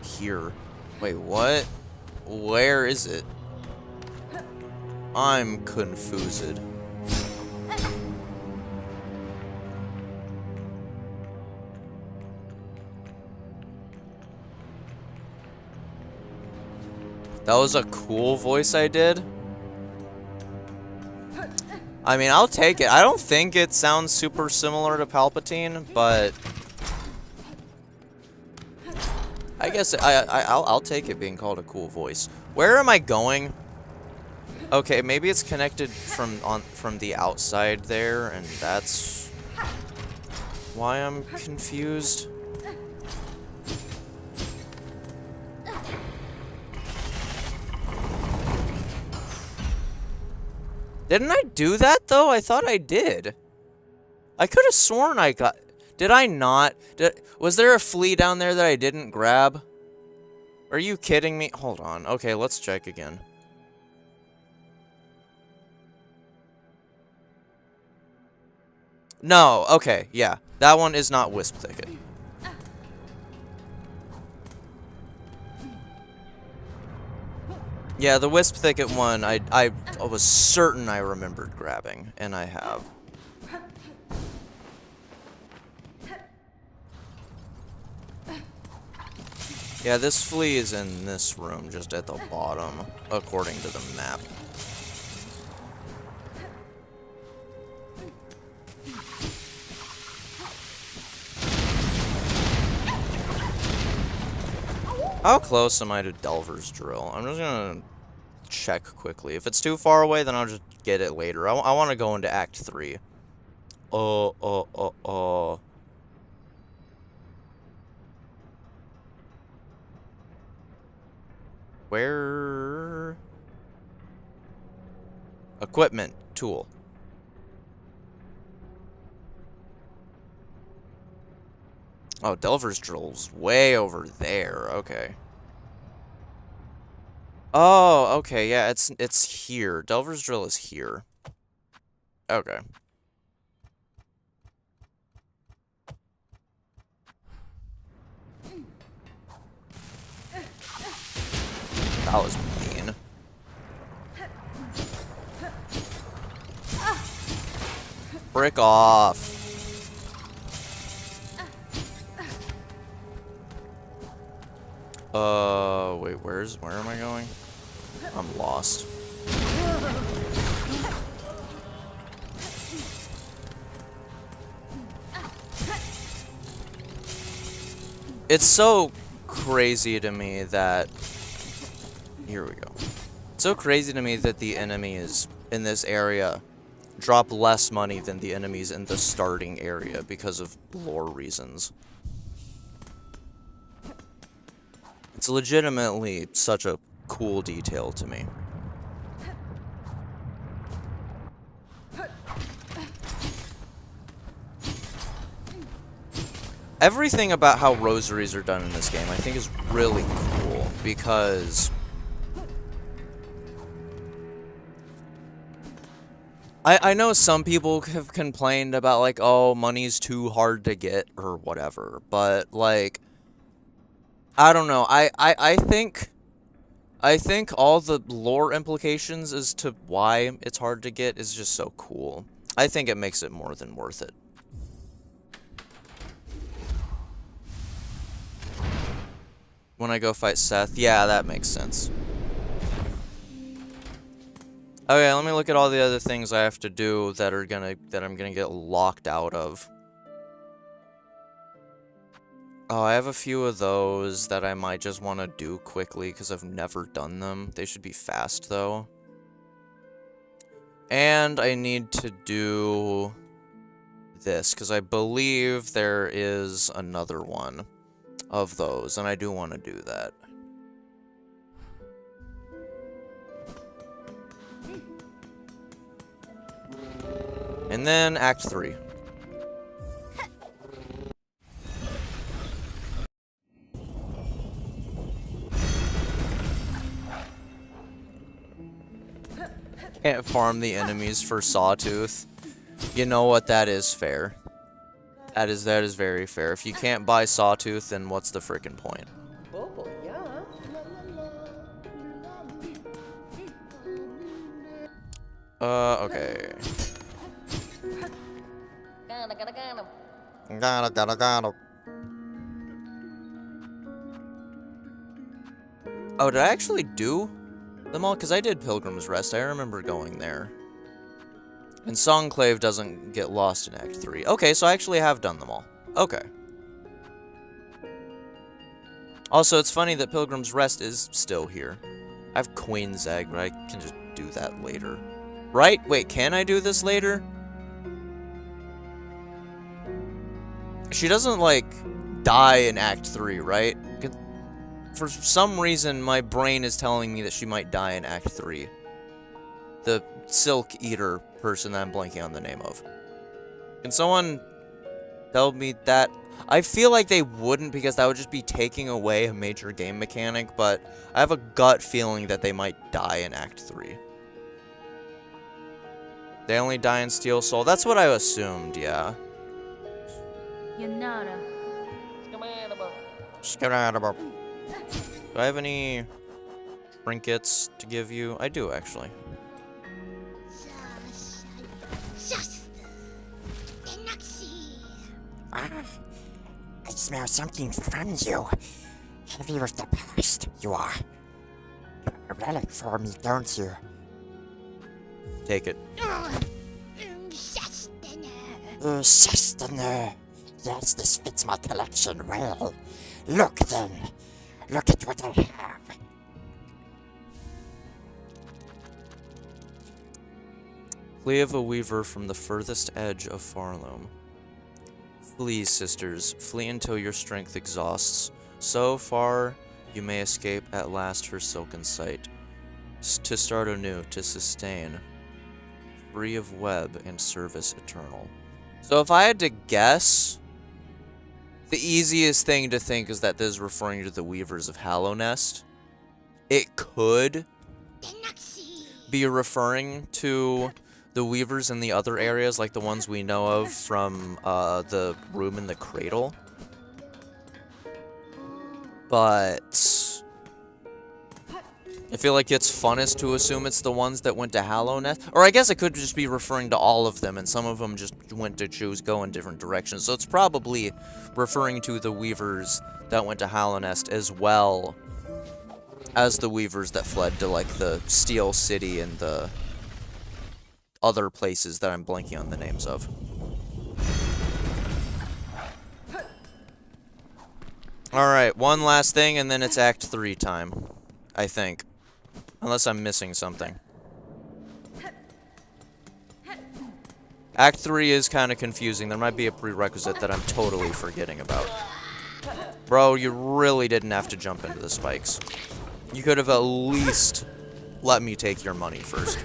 here. Wait, what? Where is it? I'm confused. That was a cool voice I did. I mean, I'll take it. I don't think it sounds super similar to Palpatine, but I guess I'll take it being called a cool voice. Where am I going? Okay, maybe it's connected from the outside there, and that's why I'm confused. Didn't I do that, though? I thought I did. I could have sworn I got... Did I not? Was there a flea down there that I didn't grab? Are you kidding me? Hold on. Okay, let's check again. No, okay, yeah. That one is not Wisp Thicket. Yeah, the Wisp Thicket one, I was certain I remembered grabbing, and I have. Yeah, this flea is in this room, just at the bottom, according to the map. How close am I to Delver's Drill? I'm just gonna check quickly. If it's too far away, then I'll just get it later. I want to go into Act 3. Where? Equipment. Tool. Oh, Delver's Drill's way over there. Okay. Oh, okay, yeah, it's here. Delver's Drill is here. Okay. That was mean. Frick off. Wait, where am I going? I'm lost. It's so crazy to me that... Here we go. It's so crazy to me that the enemies in this area drop less money than the enemies in the starting area because of lore reasons. It's legitimately such a cool detail to me. Everything about how rosaries are done in this game I think is really cool because I know some people have complained about like, oh, money's too hard to get or whatever, but like, I don't know. I think all the lore implications as to why it's hard to get is just so cool. I think it makes it more than worth it. When I go fight Seth, yeah, that makes sense. Okay, let me look at all the other things I have to do that I'm gonna get locked out of. Oh, I have a few of those that I might just want to do quickly because I've never done them. They should be fast, though. And I need to do this because I believe there is another one of those, and I do want to do that. And then Act 3. Can't farm the enemies for Sawtooth. You know what? That is fair. That is very fair. If you can't buy Sawtooth, then what's the frickin' point? Okay. Got him. Oh, did I actually do them all? Because I did Pilgrim's Rest. I remember going there. And Songclave doesn't get lost in Act 3. Okay, so I actually have done them all. Okay. Also, it's funny that Pilgrim's Rest is still here. I have Queen's Egg, but I can just do that later. Right? Wait, can I do this later? She doesn't, like, die in Act 3, right? For some reason, my brain is telling me that she might die in Act 3. The Silk Eater person that I'm blanking on the name of. Can someone tell me that? I feel like they wouldn't because that would just be taking away a major game mechanic, but I have a gut feeling that they might die in Act 3. They only die in Steel Soul? That's what I assumed, yeah. Do I have any trinkets to give you? I do, actually. I smell something from you. Heavy with the past, you are. A relic for me, don't you? Take it. Sustainer. Yes, this fits my collection well. Look then. Look at what I have. Plea of a weaver from the furthest edge of Farloom. Flee, sisters, flee until your strength exhausts. So far, you may escape at last her silken sight. To start anew, to sustain. Free of web and service eternal. So if I had to guess, The easiest thing to think is that this is referring to the Weavers of Hallownest. It could be referring to the Weavers in the other areas, like the ones we know of from the room in the cradle. But I feel like it's funnest to assume it's the ones that went to Hallownest. Or I guess it could just be referring to all of them, and some of them just went to go in different directions. So it's probably referring to the Weavers that went to Hallownest as well as the Weavers that fled to, like, the Steel City and the other places that I'm blanking on the names of. Alright, one last thing, and then it's Act 3 time. I think. Unless I'm missing something. Act 3 is kind of confusing. There might be a prerequisite that I'm totally forgetting about. Bro, you really didn't have to jump into the spikes. You could have at least let me take your money first.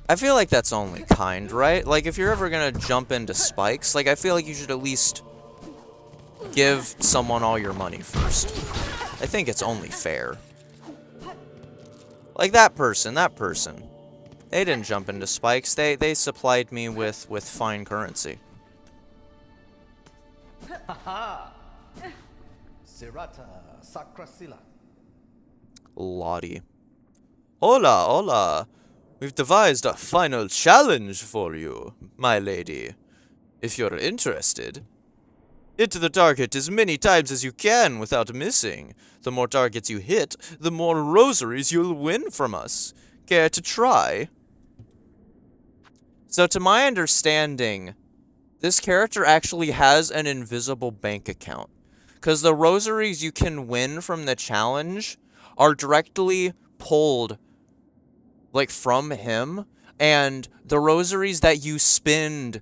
I feel like that's only kind, right? Like, if you're ever gonna jump into spikes, like, I feel like you should at least give someone all your money first. I think it's only fair. Like that person. They didn't jump into spikes. They supplied me with fine currency. Lottie. Hola, hola. We've devised a final challenge for you, my lady. If you're interested. Hit the target as many times as you can without missing. The more targets you hit, the more rosaries you'll win from us. Care to try? So to my understanding, this character actually has an invisible bank account. Because the rosaries you can win from the challenge are directly pulled, like, from him. And the rosaries that you spend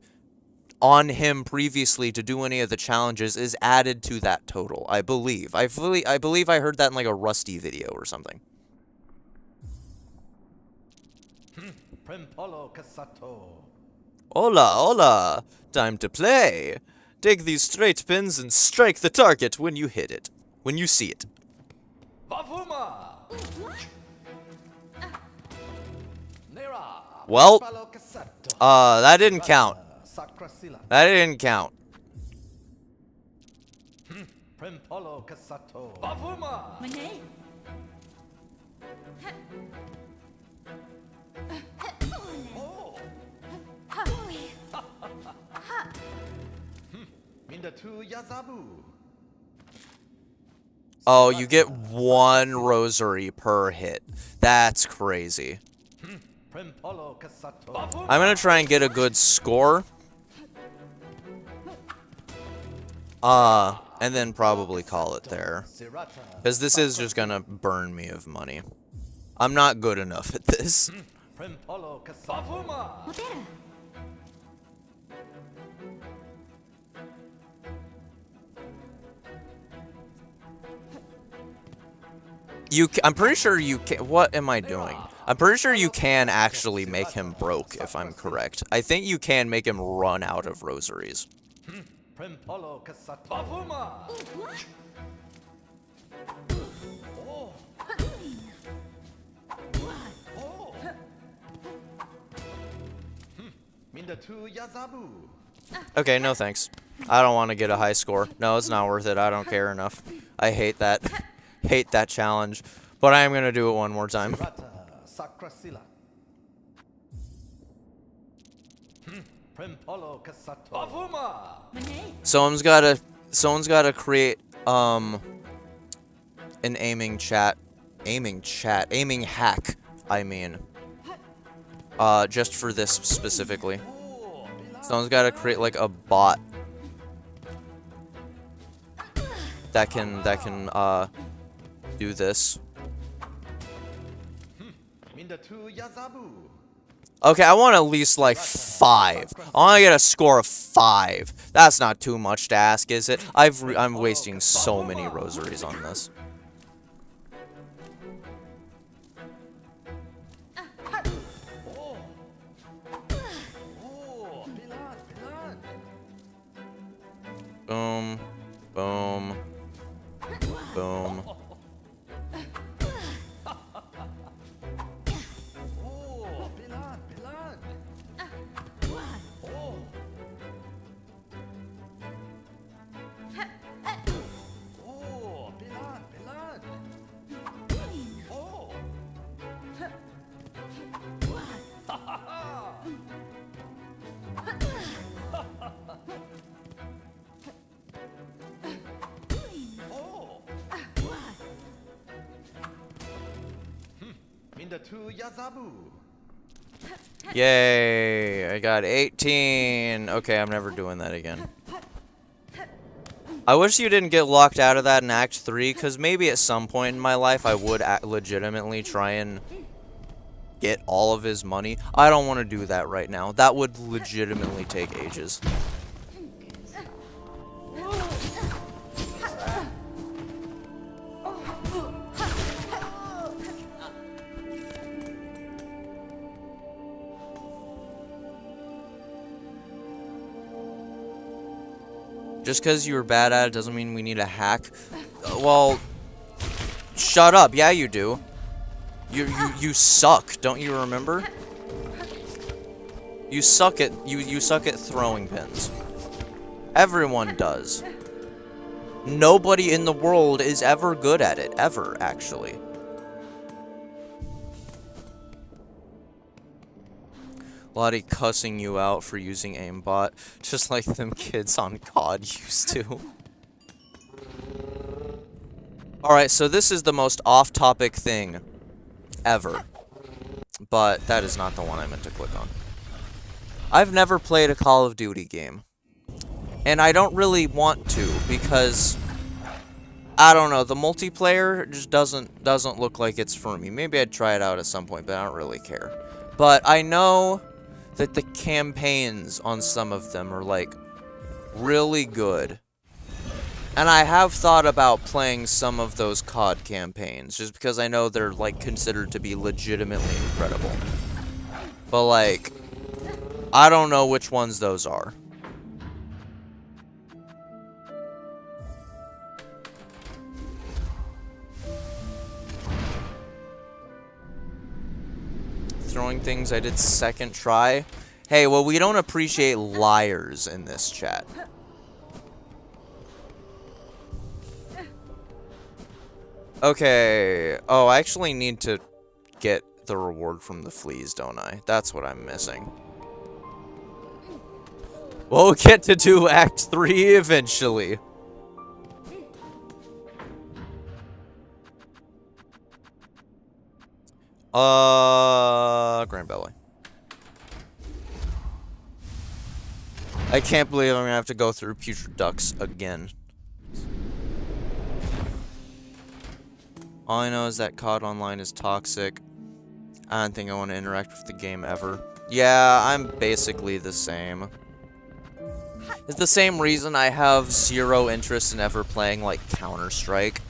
on him previously to do any of the challenges is added to that total, I believe. I believe I heard that in, like, a Rusty video or something. Hola, hola. Time to play. Take these straight pins and strike the target when you hit it. When you see it. Well, that didn't count. That didn't count. Oh, you get one rosary per hit. That's crazy. I'm gonna try and get a good score. And then probably call it there. Because this is just gonna burn me of money. I'm not good enough at this. I'm pretty sure you can. What am I doing? I'm pretty sure you can actually make him broke, if I'm correct. I think you can make him run out of rosaries. Okay, no thanks. I don't want to get a high score. No, it's not worth it. I don't care enough. I hate that. Hate that challenge. But I am going to do it one more time. Someone's gotta create an aiming hack, I mean. Just for this specifically. Someone's gotta create like a bot that can do this. Okay, I want at least like 5. I want to get a score of 5. That's not too much to ask, is it? I'm wasting so many rosaries on this. Boom. Boom. Boom. Yay! I got 18. Okay, I'm never doing that again. I wish you didn't get locked out of that in Act 3, because maybe at some point in my life I would legitimately try and get all of his money. I don't want to do that right now. That would legitimately take ages. Just because you were bad at it doesn't mean we need a hack. Well, shut up. Yeah, you do. You suck. Don't you remember? You suck at throwing pins. Everyone does. Nobody in the world is ever good at it. Ever, actually. Lottie cussing you out for using aimbot, just like them kids on COD used to. Alright, so this is the most off-topic thing ever. But that is not the one I meant to click on. I've never played a Call of Duty game. And I don't really want to, because I don't know, the multiplayer just doesn't look like it's for me. Maybe I'd try it out at some point, but I don't really care. But I know that the campaigns on some of them are, like, really good. And I have thought about playing some of those COD campaigns, just because I know they're, like, considered to be legitimately incredible. But, like, I don't know which ones those are. Throwing things I did second try. Hey, well, we don't appreciate liars in this chat. Okay. Oh, I actually need to get the reward from the fleas, don't I? That's what I'm missing. We'll get to do Act 3 eventually. Grand Belly. I can't believe I'm gonna have to go through Putrid Ducks again. All I know is that COD Online is toxic. I don't think I want to interact with the game ever. Yeah, I'm basically the same. It's the same reason I have zero interest in ever playing, like, Counter-Strike.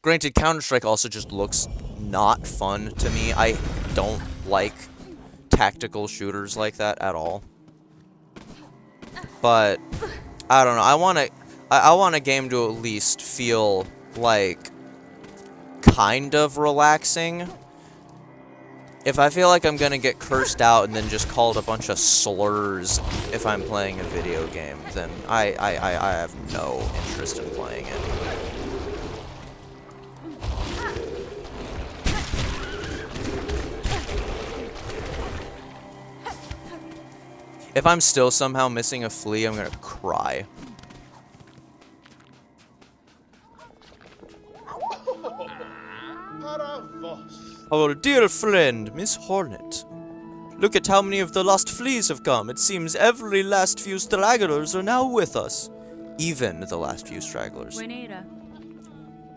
Granted, Counter-Strike also just looks not fun to me. I don't like tactical shooters like that at all. But I don't know. I want a game to at least feel like kind of relaxing. If I feel like I'm gonna get cursed out and then just called a bunch of slurs if I'm playing a video game, then I have no interest in playing it. If I'm still somehow missing a flea, I'm gonna cry. Our dear friend, Miss Hornet. Look at how many of the lost fleas have come. It seems every last few stragglers are now with us. Even the last few stragglers.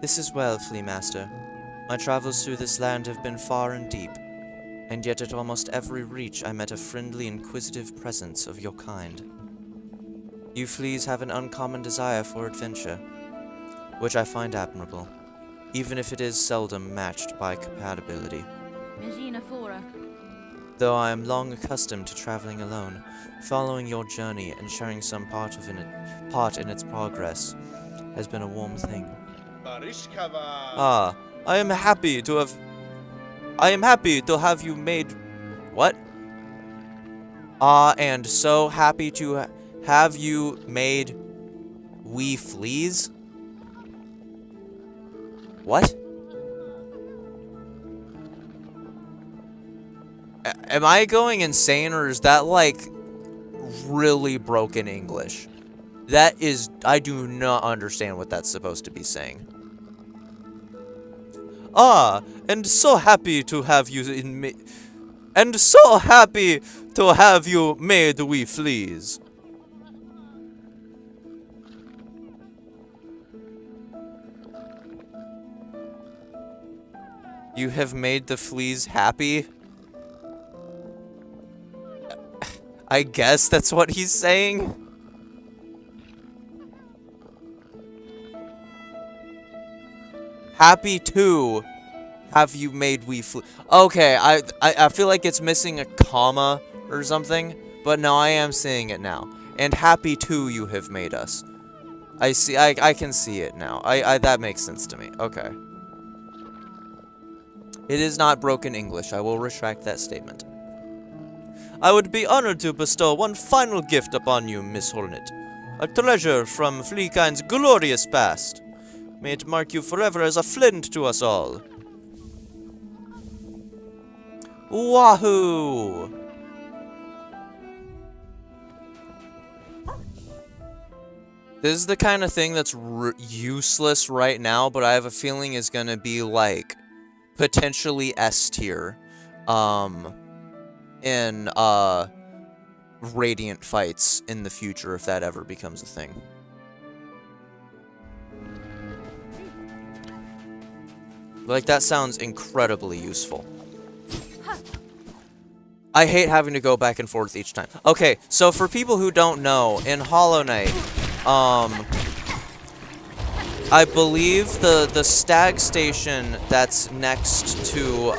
This is well, Flea Master. My travels through this land have been far and deep. And yet at almost every reach I met a friendly, inquisitive presence of your kind. You fleas have an uncommon desire for adventure, which I find admirable, even if it is seldom matched by compatibility. Though I am long accustomed to traveling alone, following your journey and sharing some part in its progress has been a warm thing. Ah, I am happy to have you made... What? And so happy to have you made wee fleas? What? Am I going insane, or is that, like, really broken English? That is... I do not understand what that's supposed to be saying. Ah, and so happy to have you and so happy to have you made wee fleas. You have made the fleas happy? I guess that's what he's saying? Happy to have you made wee fleas. Okay, I feel like it's missing a comma or something, but no, I am seeing it now. And happy to you have made us. I see, I can see it now. That makes sense to me. Okay. It is not broken English. I will retract that statement. I would be honored to bestow one final gift upon you, Miss Hornet. A treasure from Fleekind's glorious past. May it mark you forever as a flint to us all. Wahoo! This is the kind of thing that's useless right now, but I have a feeling is gonna be, like, potentially S tier. In, Radiant fights in the future, if that ever becomes a thing. Like, that sounds incredibly useful. I hate having to go back and forth each time. Okay, so for people who don't know, in Hollow Knight, I believe the stag station that's next to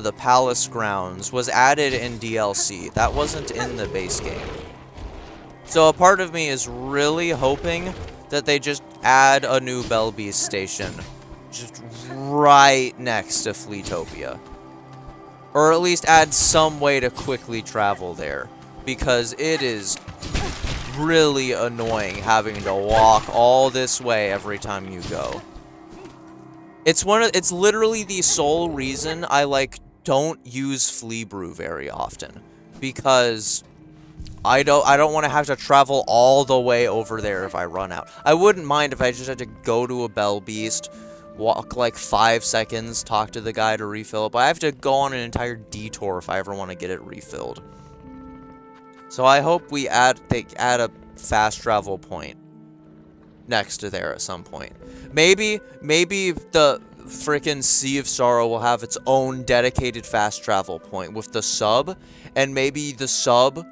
the palace grounds was added in DLC. That wasn't in the base game. So a part of me is really hoping that they just add a new Belbeast station just right next to Fleetopia. Or at least add some way to quickly travel there, because it is really annoying having to walk all this way every time you go. It's literally the sole reason I, like, don't use Flea Brew very often, because I don't want to have to travel all the way over there if I run out. I wouldn't mind if I just had to go to a Belbeast, walk like 5 seconds, talk to the guy to refill it, but I have to go on an entire detour if I ever want to get it refilled. So I hope they add a fast travel point next to there at some point. Maybe the frickin' Sea of Sorrow will have its own dedicated fast travel point with the sub, and maybe the sub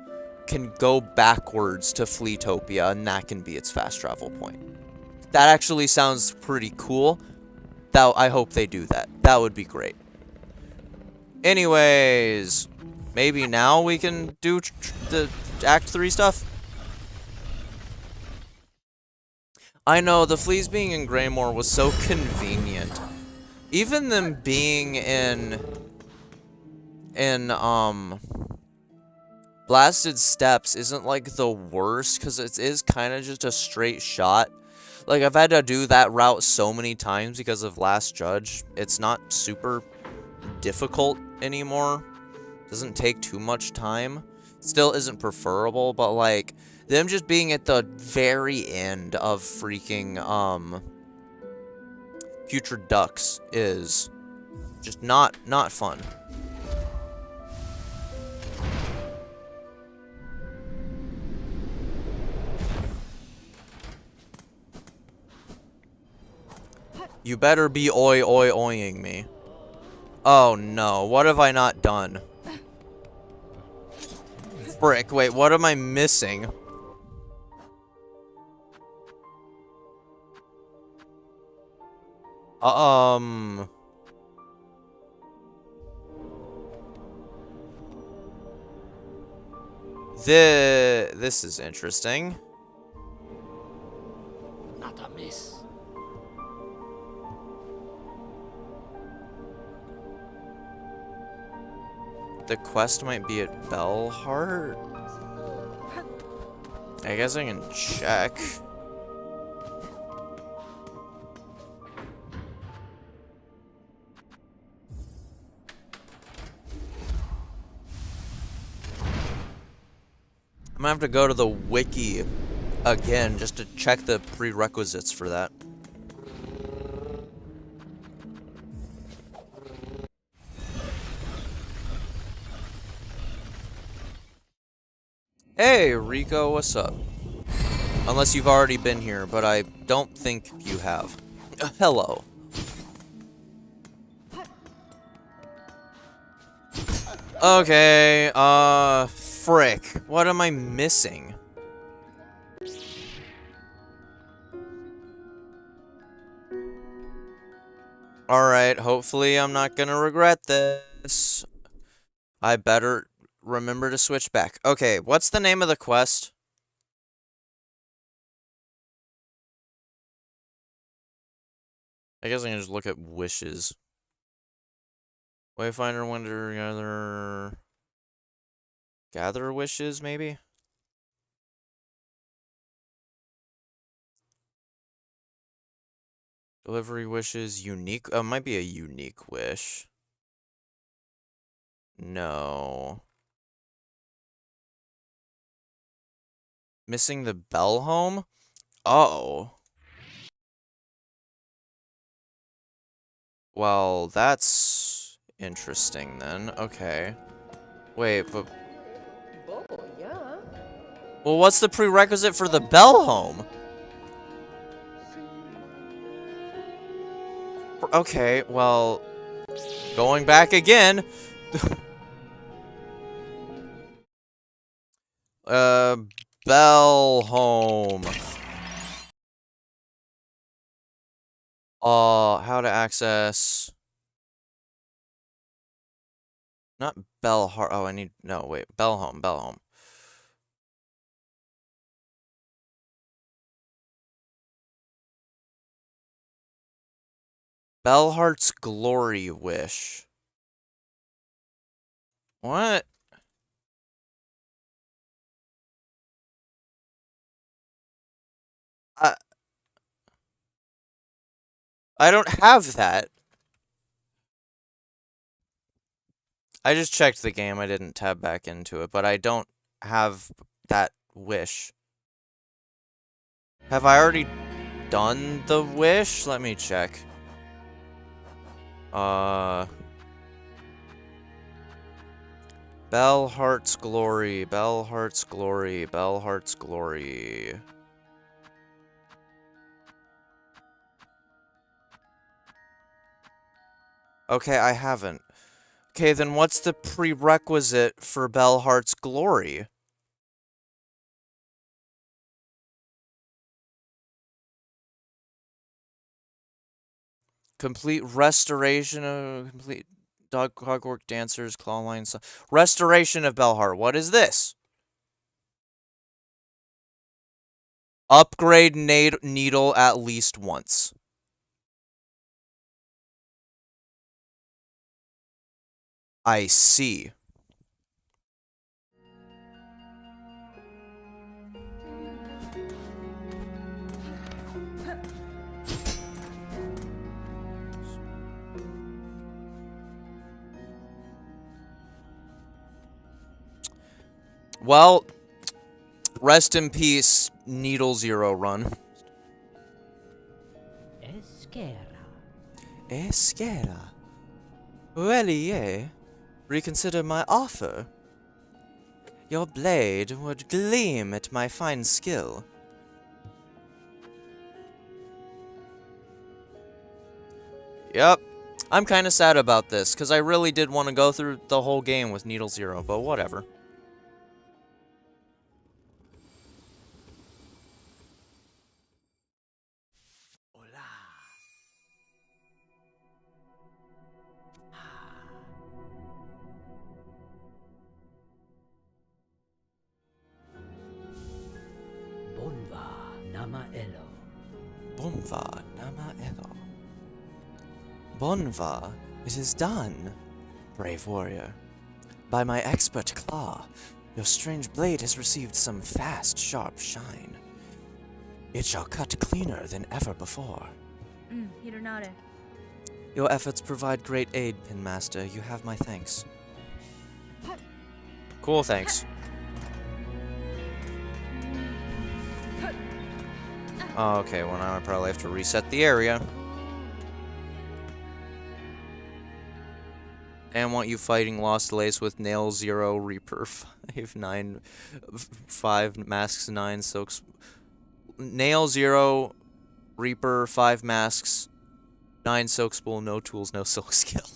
can go backwards to Fleetopia, and that can be its fast travel point. That actually sounds pretty cool. I hope they do that. That would be great. Anyways, maybe now we can do the Act 3 stuff? I know, the fleas being in Greymore was so convenient. Even them being in Blasted Steppes isn't, like, the worst, because it is kind of just a straight shot. Like, I've had to do that route so many times because of Last Judge. It's not super difficult anymore. Doesn't take too much time. Still isn't preferable, but, like, them just being at the very end of freaking, Putrid Ducks is just not fun. You better be oying me. Oh no, what have I not done? Frick, wait, what am I missing? This is interesting. Not a miss. The quest might be at Bellheart. I guess I can check. I'm gonna have to go to the wiki again just to check the prerequisites for that. Hey, Rico, what's up? Unless you've already been here, but I don't think you have. Hello. Okay, frick. What am I missing? Alright, hopefully I'm not gonna regret this. I better remember to switch back. Okay, what's the name of the quest? I guess I can just look at wishes. Wayfinder, Wonder, Gather wishes, maybe? Delivery wishes, unique. Oh, might be a unique wish. No. Missing the bell home? Uh-oh. Well, that's interesting then. Okay. Wait, but... Well, what's the prerequisite for the bell home? Okay, well... Going back again. Bell home. How to access... Not bell heart. Oh, I need... No, wait. Bell home, bell home. Bellheart's glory wish. What? I don't have that. I just checked the game. I didn't tab back into it, but I don't have that wish. Have I already done the wish? Let me check. Bellheart's glory, Bellheart's glory, Bellheart's glory. Okay, I haven't. Okay, then what's the prerequisite for Bellheart's glory? Complete restoration of complete Dogwork Dancers, Claw Lines. Restoration of Bellheart. What is this? Upgrade needle at least once. I see. Well, rest in peace, Needle Zero run. Esquera. Well, yeah. Reconsider my offer. Your blade would gleam at my fine skill. Yep. I'm kind of sad about this, because I really did want to go through the whole game with Needle Zero, but whatever. elo. Bonva nama elo. Bonva, it is done, brave warrior. By my expert claw, your strange blade has received some fast, sharp shine. It shall cut cleaner than ever before. Hironare. Your efforts provide great aid, Pinmaster. You have my thanks. Cool, thanks. Okay, well now I probably have to reset the area. And want you fighting Lost Lace with Nail 0, Reaper 5, 9, 5, Masks 9, Silks. Nail 0, Reaper 5 Masks, 9 Silk Spool, no tools, no silk skill.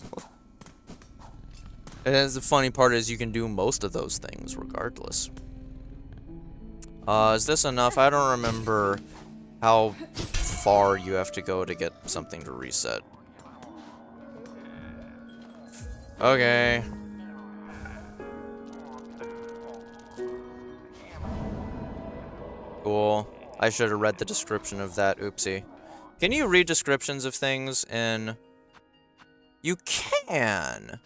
And the funny part is you can do most of those things regardless. Is this enough? I don't remember how far you have to go to get something to reset. Okay. Cool. I should have read the description of that. Oopsie. Can you read descriptions of things in... You can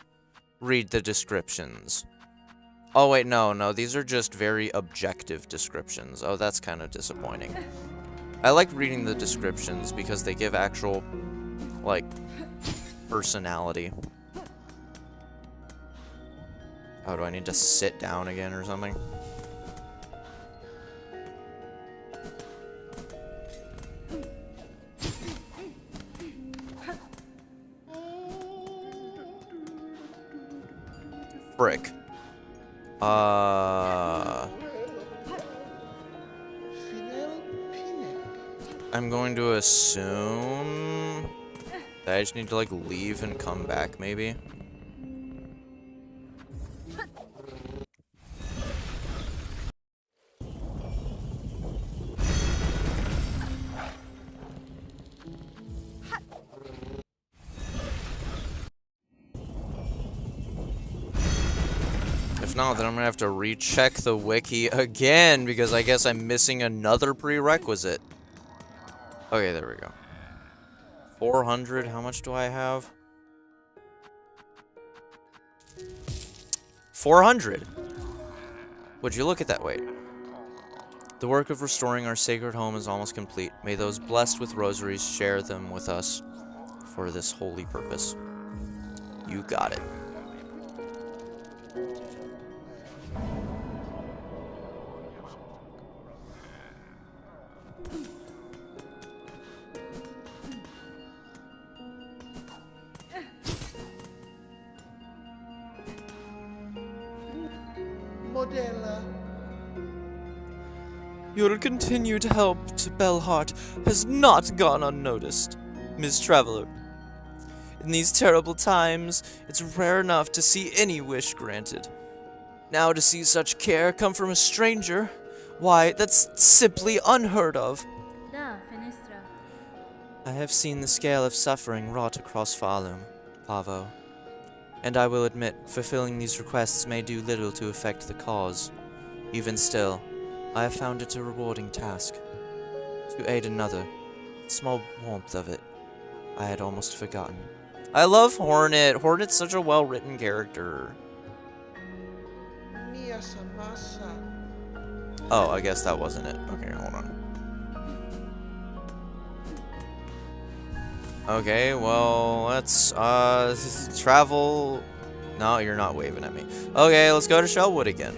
read the descriptions. Oh, wait, no. These are just very objective descriptions. Oh, that's kind of disappointing. I like reading the descriptions because they give actual, like, personality. Oh, do I need to sit down again or something? Frick. I'm going to assume that I just need to, like, leave and come back, maybe? If not, then I'm gonna have to recheck the wiki again, because I guess I'm missing another prerequisite. Okay, there we go. 400, how much do I have? 400! Would you look at that? Wait. The work of restoring our sacred home is almost complete. May those blessed with rosaries share them with us for this holy purpose. You got it. Your continued help to Bellheart has not gone unnoticed, Miss Traveler. In these terrible times, it's rare enough to see any wish granted. Now to see such care come from a stranger, why, that's simply unheard of. Da, Finestra. I have seen the scale of suffering wrought across Falum, Pavo. And I will admit, fulfilling these requests may do little to affect the cause. Even still, I have found it a rewarding task. To aid another, the small warmth of it, I had almost forgotten. I love Hornet. Hornet's such a well-written character. Oh, I guess that wasn't it. Okay, hold on. Okay, well, let's, travel... No, you're not waving at me. Okay, let's go to Shellwood again.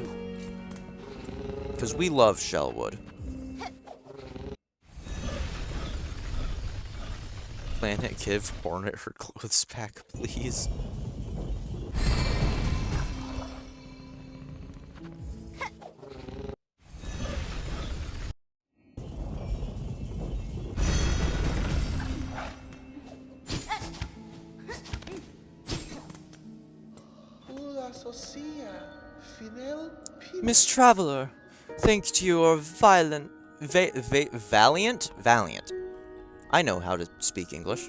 Because we love Shellwood. Planet, give Hornet her clothes back, please. Miss Traveler, thanks to your valiant. I know how to speak English.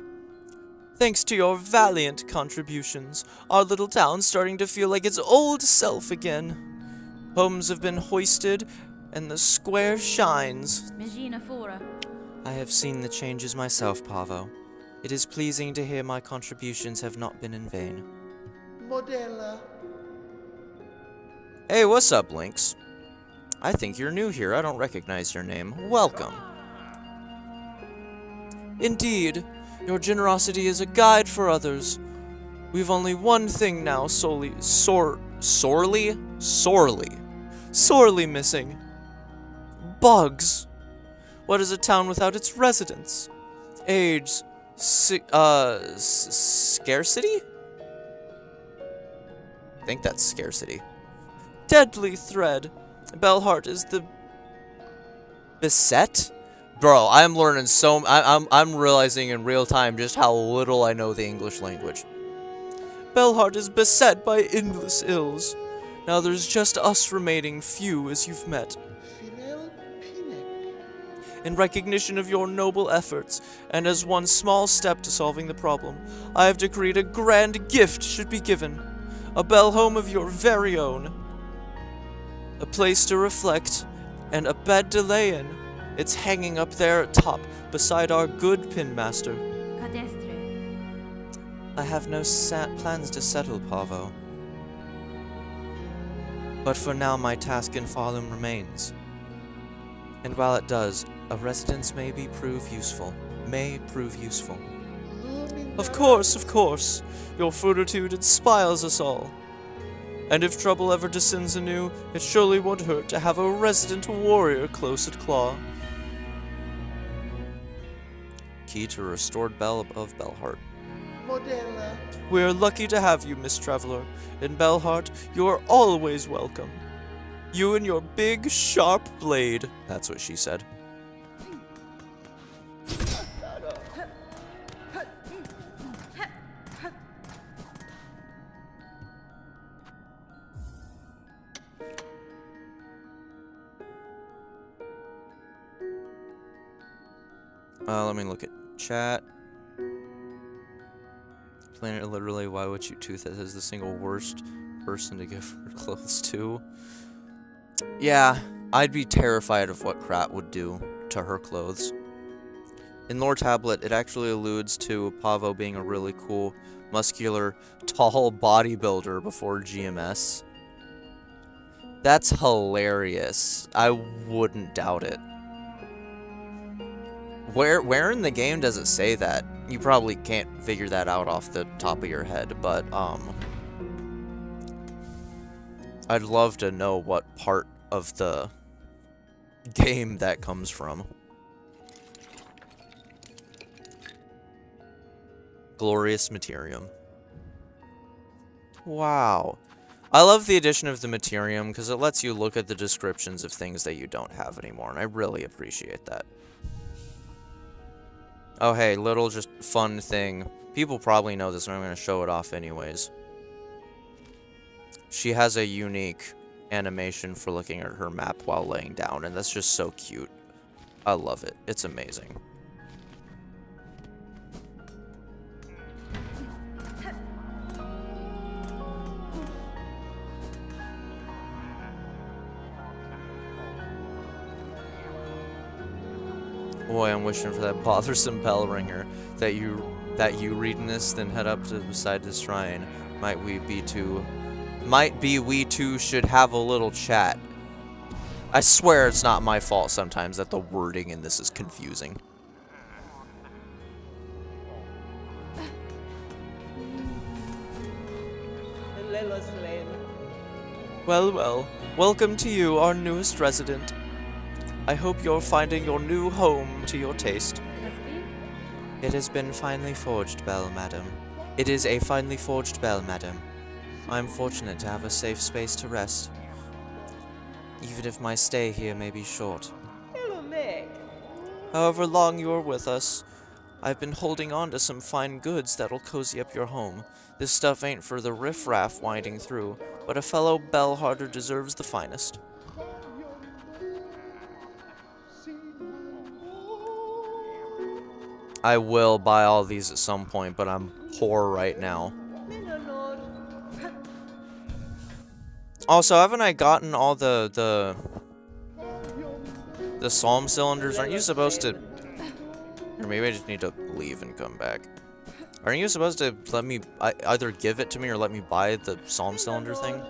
Thanks to your valiant contributions, our little town's starting to feel like its old self again. Homes have been hoisted, and the square shines. Megina Fora. I have seen the changes myself, Pavo. It is pleasing to hear my contributions have not been in vain. Modella. Hey, what's up, Lynx? I think you're new here. I don't recognize your name. Welcome. Indeed, your generosity is a guide for others. We've only one thing now sorely missing. Bugs. What is a town without its residents? Age, scarcity? I think that's scarcity. Deadly thread. Bellheart is the beset? Bro, I'm learning I'm realizing in real time just how little I know the English language. Bellheart is beset by endless ills. Now there's just us remaining, few as you've met. In recognition of your noble efforts, and as one small step to solving the problem, I have decreed a grand gift should be given. A bell home of your very own. A place to reflect, and a bed to lay in. It's hanging up there at top, beside our good pinmaster. Cadestre. I have no plans to settle, Pavo. But for now my task in Farlum remains. And while it does, a residence may prove useful. Of course. Your fortitude inspires us all. And if trouble ever descends anew, it surely won't hurt to have a resident warrior close at claw. Key to restored bell of Bellheart. Modella. We're lucky to have you, Miss Traveler. In Bellheart, you're always welcome. You and your big, sharp blade. That's what she said. Let me look at chat. Planet literally, why would you Tooth as the single worst person to give her clothes to? Yeah, I'd be terrified of what Krat would do to her clothes. In Lore Tablet, it actually alludes to Pavo being a really cool, muscular, tall bodybuilder before GMS. That's hilarious. I wouldn't doubt it. Where in the game does it say that? You probably can't figure that out off the top of your head, but, I'd love to know what part of the game that comes from. Glorious Materium. Wow. I love the addition of the Materium because it lets you look at the descriptions of things that you don't have anymore, and I really appreciate that. Oh hey, little just fun thing. People probably know this, but I'm going to show it off anyways. She has a unique animation for looking at her map while laying down, and that's just so cute. I love it. It's amazing. Boy, I'm wishing for that bothersome bell ringer that you reading this, then head up to beside the shrine. Might be we two should have a little chat. I swear it's not my fault sometimes that the wording in this is confusing. Well, welcome to you, our newest resident. I hope you're finding your new home to your taste. It has been finely forged, Bell, madam. It is a finely forged bell, madam. I am fortunate to have a safe space to rest, even if my stay here may be short. However long you are with us, I've been holding on to some fine goods that'll cozy up your home. This stuff ain't for the riffraff winding through, but a fellow bellhearter deserves the finest. I will buy all these at some point, but I'm poor right now. Also, haven't I gotten all the psalm cylinders? Aren't you supposed to Or maybe I just need to leave and come back. Aren't you supposed to let me either give it to me or let me buy the psalm cylinder thing?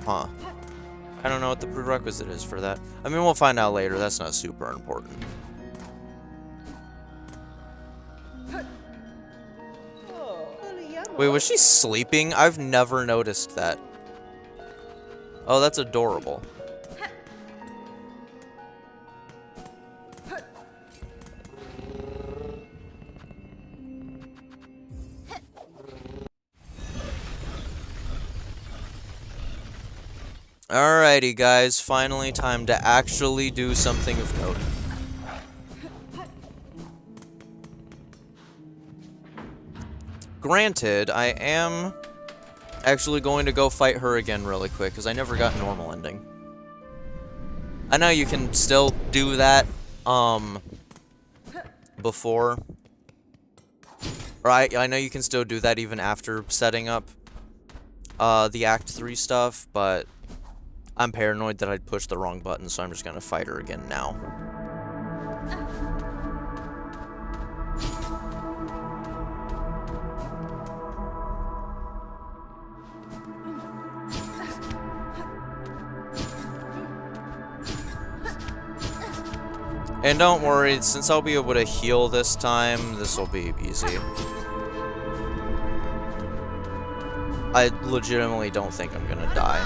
Huh. I don't know what the prerequisite is for that. I mean, we'll find out later. That's not super important. Wait, was she sleeping? I've never noticed that. Oh, that's adorable. Alrighty, guys. Finally, time to actually do something of note. Granted, I am actually going to go fight her again really quick, because I never got normal ending. I know you can still do that, before. Right, I know you can still do that even after setting up, the Act 3 stuff, but I'm paranoid that I'd push the wrong button, so I'm just gonna fight her again now. And don't worry, since I'll be able to heal this time, this will be easy. I legitimately don't think I'm gonna die.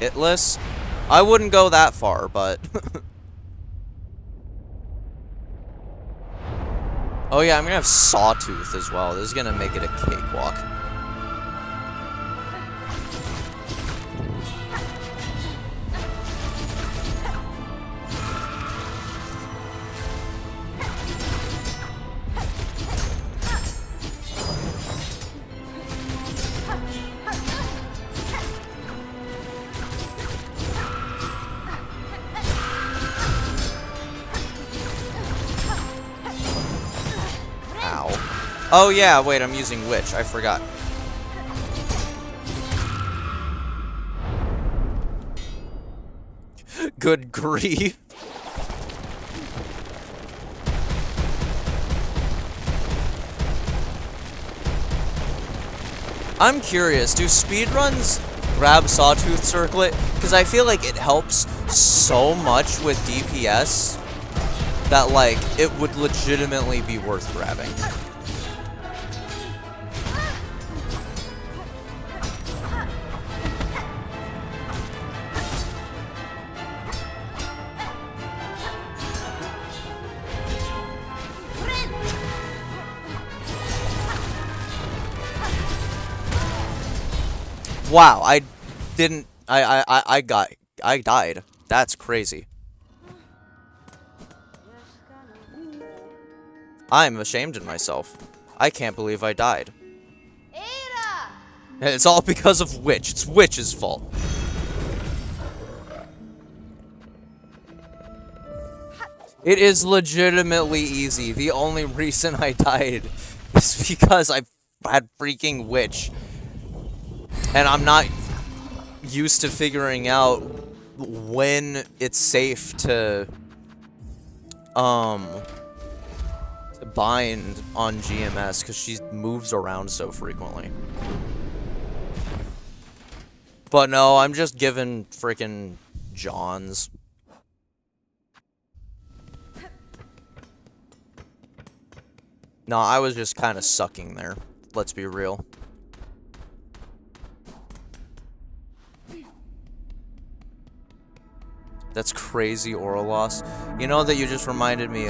Hitless? I wouldn't go that far, but... Oh yeah, I'm gonna have Sawtooth as well. This is gonna make it a cakewalk. Oh yeah, wait, I'm using Witch. I forgot. Good grief. I'm curious, do speedruns grab Sawtooth Circlet? Because I feel like it helps so much with DPS that, like, it would legitimately be worth grabbing. Wow, I died. That's crazy. I'm ashamed of myself. I can't believe I died. It's all because of Witch. It's Witch's fault. It is legitimately easy. The only reason I died is because I had freaking Witch. And I'm not used to figuring out when it's safe to bind on GMS, because she moves around so frequently. But no, I'm just giving freaking Johns. No, I was just kind of sucking there. Let's be real. That's crazy oral loss. You know that you just reminded me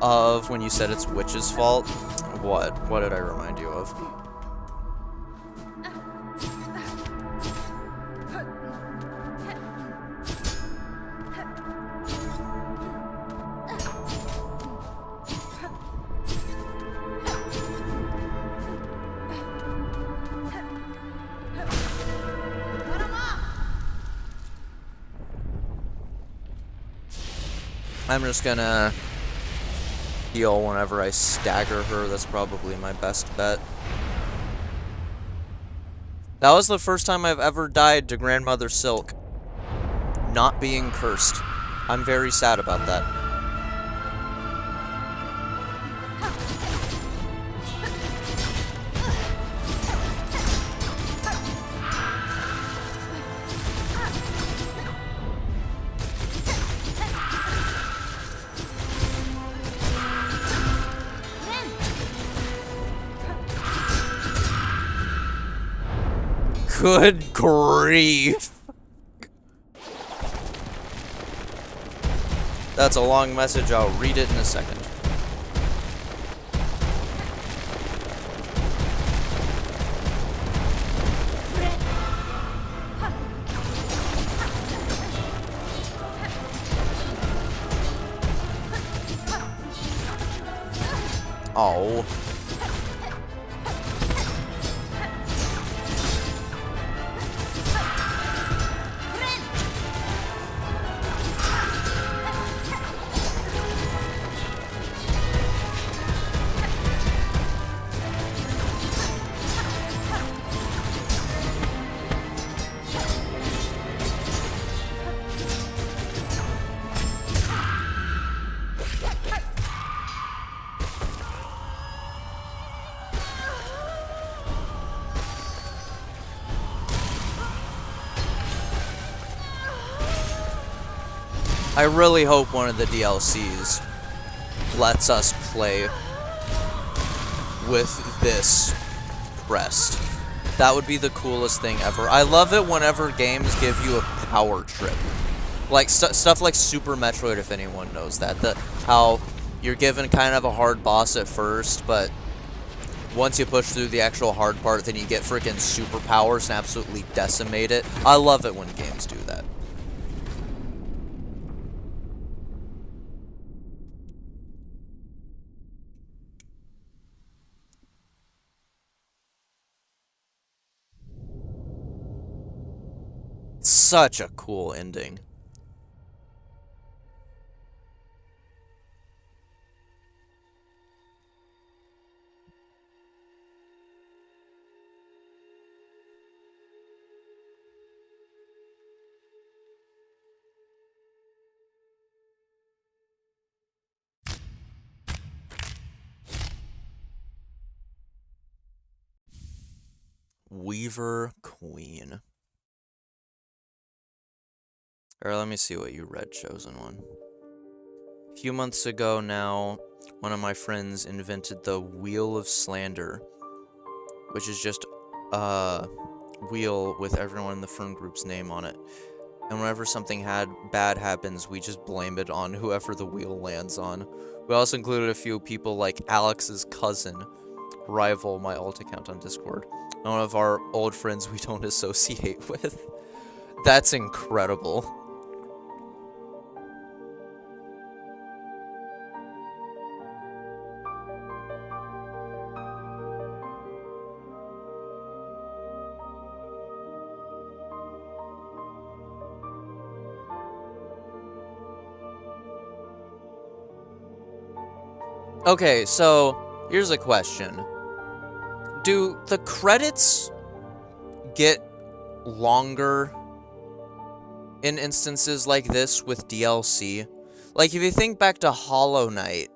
of when you said it's Witch's fault? What? What did I remind you of? I'm just gonna heal whenever I stagger her. That's probably my best bet. That was the first time I've ever died to Grandmother Silk. Not being cursed. I'm very sad about that. Good grief. That's a long message. I'll read it in a second. Oh. I really hope one of the DLCs lets us play with this crest. That would be the coolest thing ever. I love it whenever games give you a power trip. Like stuff like Super Metroid, if anyone knows that. How you're given kind of a hard boss at first, but once you push through the actual hard part, then you get freaking superpowers and absolutely decimate it. I love it when games do that. Such a cool ending. Weaver Queen. Alright, let me see what you read, Chosen One. A few months ago now, one of my friends invented the Wheel of Slander, which is just a wheel with everyone in the friend group's name on it. And whenever something bad happens, we just blame it on whoever the wheel lands on. We also included a few people like Alex's cousin, rival my alt account on Discord, and one of our old friends we don't associate with. That's incredible. Okay, so here's a question. Do the credits get longer in instances like this with DLC? Like, if you think back to Hollow Knight,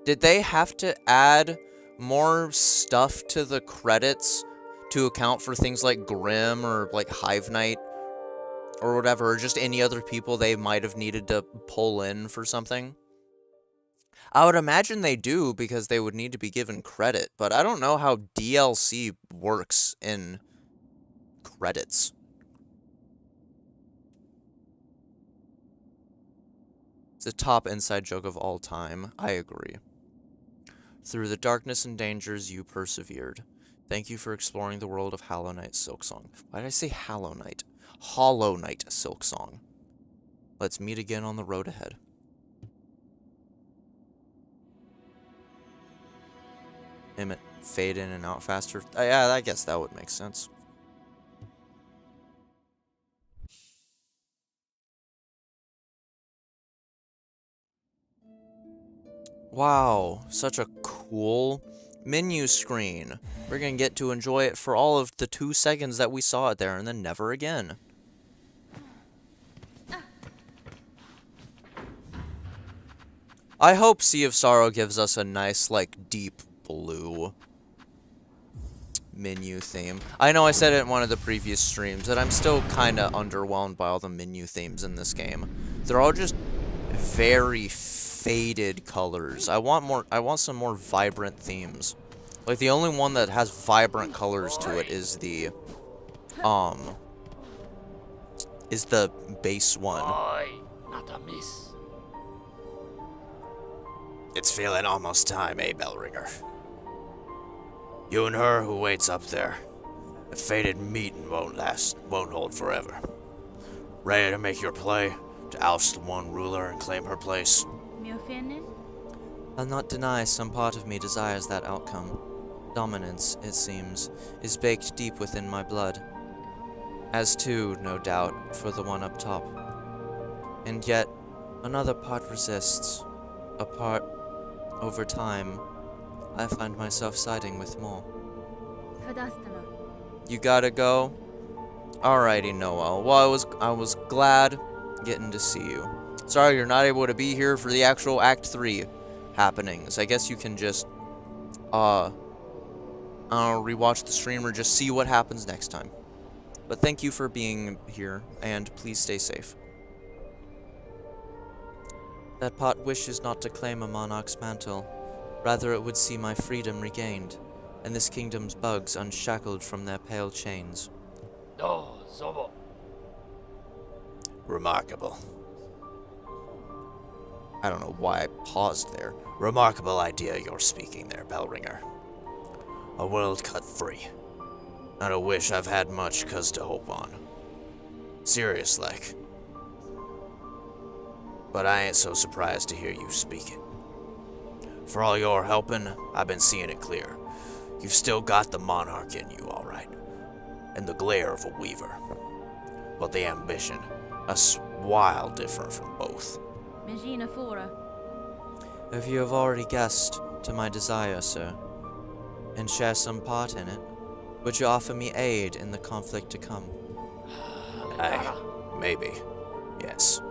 did they have to add more stuff to the credits to account for things like Grimm or like Hive Knight or whatever, or just any other people they might have needed to pull in for something? I would imagine they do, because they would need to be given credit, but I don't know how DLC works in credits. It's a top inside joke of all time. I agree. Through the darkness and dangers, you persevered. Thank you for exploring the world of Hollow Knight Silksong. Why did I say Hollow Knight? Hollow Knight Silksong. Let's meet again on the road ahead. It fade in and out faster. Yeah, I guess that would make sense. Wow, such a cool menu screen. We're gonna get to enjoy it for all of the 2 seconds that we saw it there and then never again. I hope Sea of Sorrow gives us a nice, like, deep blue menu theme. I know I said it in one of the previous streams that I'm still kind of underwhelmed by all the menu themes in this game. They're all just very faded colors. I want some more vibrant themes. Like the only one that has vibrant colors to it is the base one. Not a miss. It's feeling almost time, eh, Bellringer? You and her who waits up there. A fated meeting won't hold forever. Ready to make your play? To oust the one ruler and claim her place? Mi offende? I'll not deny some part of me desires that outcome. Dominance, it seems, is baked deep within my blood. As too, no doubt, for the one up top. And yet, another part resists. A part, over time, I find myself siding with more. Fadastana. You gotta go? Alrighty, Noel. Well, I was glad getting to see you. Sorry you're not able to be here for the actual Act 3 happenings. I guess you can just, rewatch the stream or just see what happens next time. But thank you for being here, and please stay safe. That pot wishes not to claim a monarch's mantle. Rather, it would see my freedom regained, and this kingdom's bugs unshackled from their pale chains. No, Zobo. Remarkable. I don't know why I paused there. Remarkable idea you're speaking there, Bellringer. A world cut free. Not a wish I've had much cause to hope on. Serious like. But I ain't so surprised to hear you speak it. For all your helping, I've been seeing it clear. You've still got the monarch in you, alright. And the glare of a weaver. But the ambition, a while different from both. Megina fora. If you have already guessed to my desire, sir, and share some part in it, would you offer me aid in the conflict to come? Aye, maybe. Yes.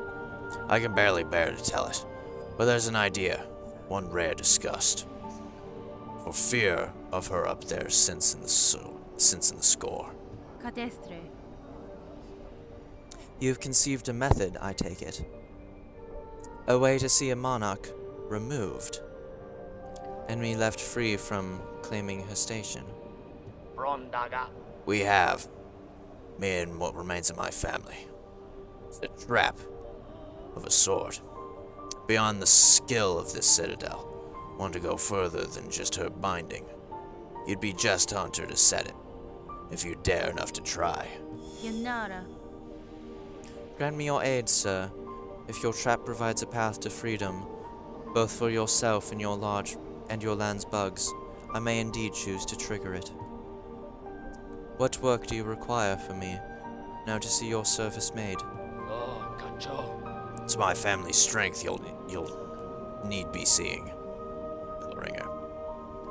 I can barely bear to tell it. But there's an idea, one rare disgust. For fear of her up there since in the score. Catestre. You've conceived a method, I take it. A way to see a monarch removed, and me left free from claiming her station. Brondaga. We have. Me and what remains of my family. It's a trap of a sort. Beyond the skill of this citadel. One to go further than just her binding. You'd be just hunter to set it, if you dare enough to try. Yanara. Grant me your aid, sir, if your trap provides a path to freedom, both for yourself and your land's bugs. I may indeed choose to trigger it. What work do you require from me, now to see your service made? Oh, Cacho. It's my family's strength you'll need be seeing. Ringer.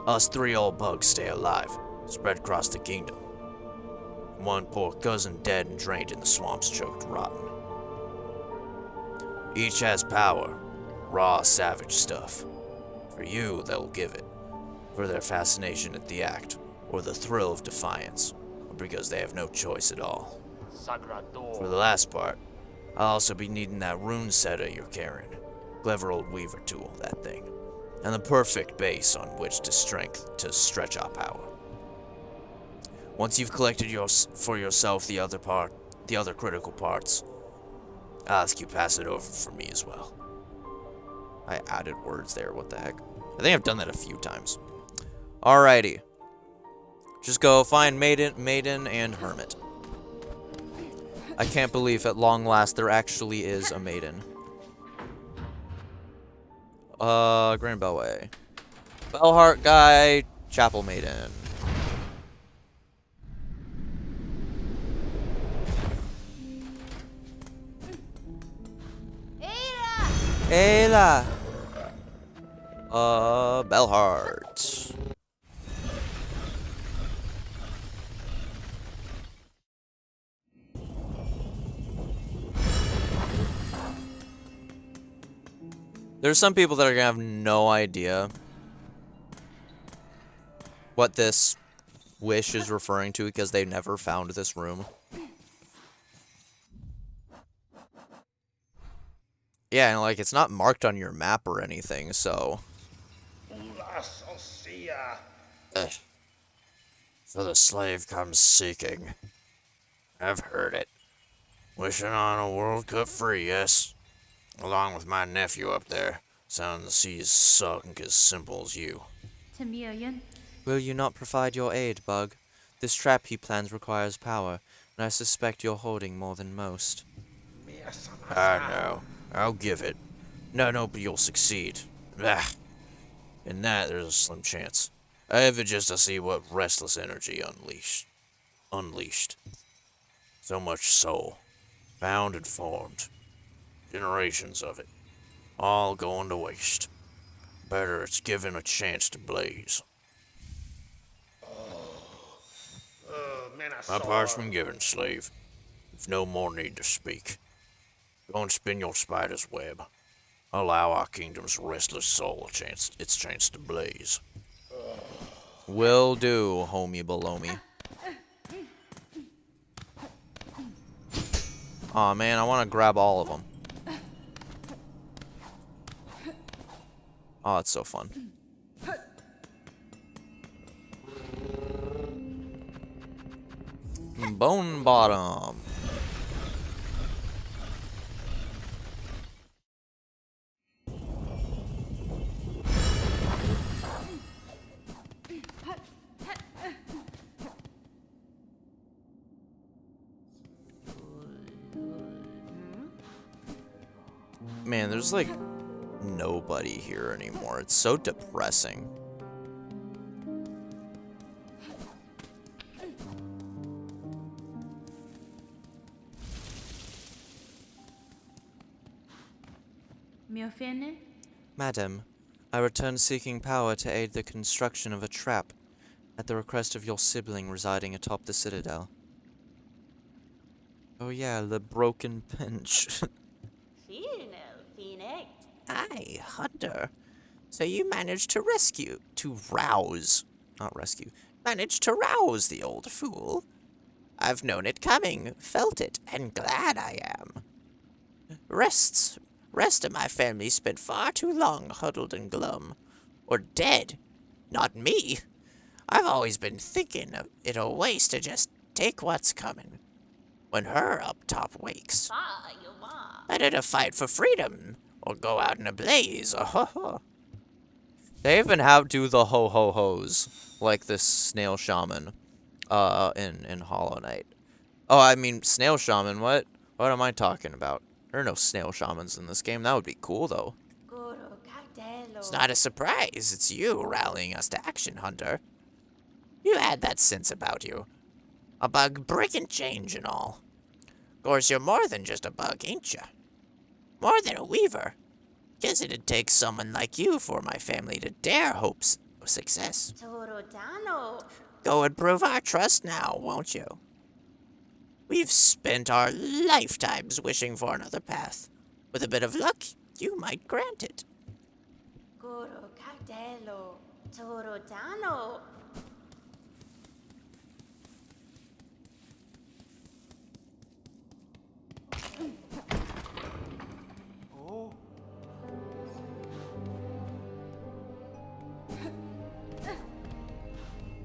Us 3 old bugs stay alive, spread across the kingdom. One poor cousin dead and drained in the swamps, choked rotten. Each has power, raw, savage stuff. For you, they'll give it. For their fascination at the act, or the thrill of defiance, or because they have no choice at all. Sagrador. For the last part, I'll also be needing that rune setter you're carrying. Clever old weaver tool, that thing. And the perfect base on which to stretch our power. Once you've collected for yourself the other critical parts, I'll ask you pass it over for me as well. I added words there, what the heck? I think I've done that a few times. Alrighty. Just go find Maiden and Hermit. I can't believe at long last there actually is a Maiden. Grand Bellway. Bellheart Guy, Chapel Maiden. Ayla! Bellheart. There's some people that are gonna have no idea what this wish is referring to because they never found this room. Yeah, and like it's not marked on your map or anything, so. So the slave comes seeking. I've heard it. Wishing on a World Cup free, yes. Along with my nephew up there. Sounding the seas sunk as simple as you. Temurian. Will you not provide your aid, Bug? This trap he plans requires power, and I suspect you're holding more than most. I know. I'll give it. No, but you'll succeed. Ah. In that, there's a slim chance. I have it just to see what restless energy unleashed. So much soul. Found and formed. Generations of it. All going to waste. Better it's given a chance to blaze. My parchment given, slave. If no more need to speak. Go and spin your spider's web. Allow our kingdom's restless soul its chance to blaze. Will do, homie below me. Aw, man, I want to grab all of them. Oh, it's so fun. Bone bottom. Man, there's like nobody here anymore. It's so depressing. Miofene. Madam, I return seeking power to aid the construction of a trap at the request of your sibling residing atop the citadel. Oh yeah, the broken bench. Aye, Hunter. So you managed to managed to rouse the old fool. I've known it coming, felt it, and glad I am. Rest of my family spent far too long huddled and glum. Or dead. Not me. I've always been thinking it a waste to just take what's coming. When her up top wakes. Better to fight for freedom, or go out in a blaze. They even have do the ho-ho-hos, like this snail shaman, in Hollow Knight. Oh, I mean, snail shaman, what? What am I talking about? There are no snail shamans in this game. That would be cool, though. It's not a surprise. It's you rallying us to action, Hunter. You had that sense about you. A bug breaking change and all. Of course, you're more than just a bug, ain't ya? More than a weaver. Guess it'd take someone like you for my family to dare hopes of success. Go and prove our trust now, won't you? We've spent our lifetimes wishing for another path. With a bit of luck, you might grant it.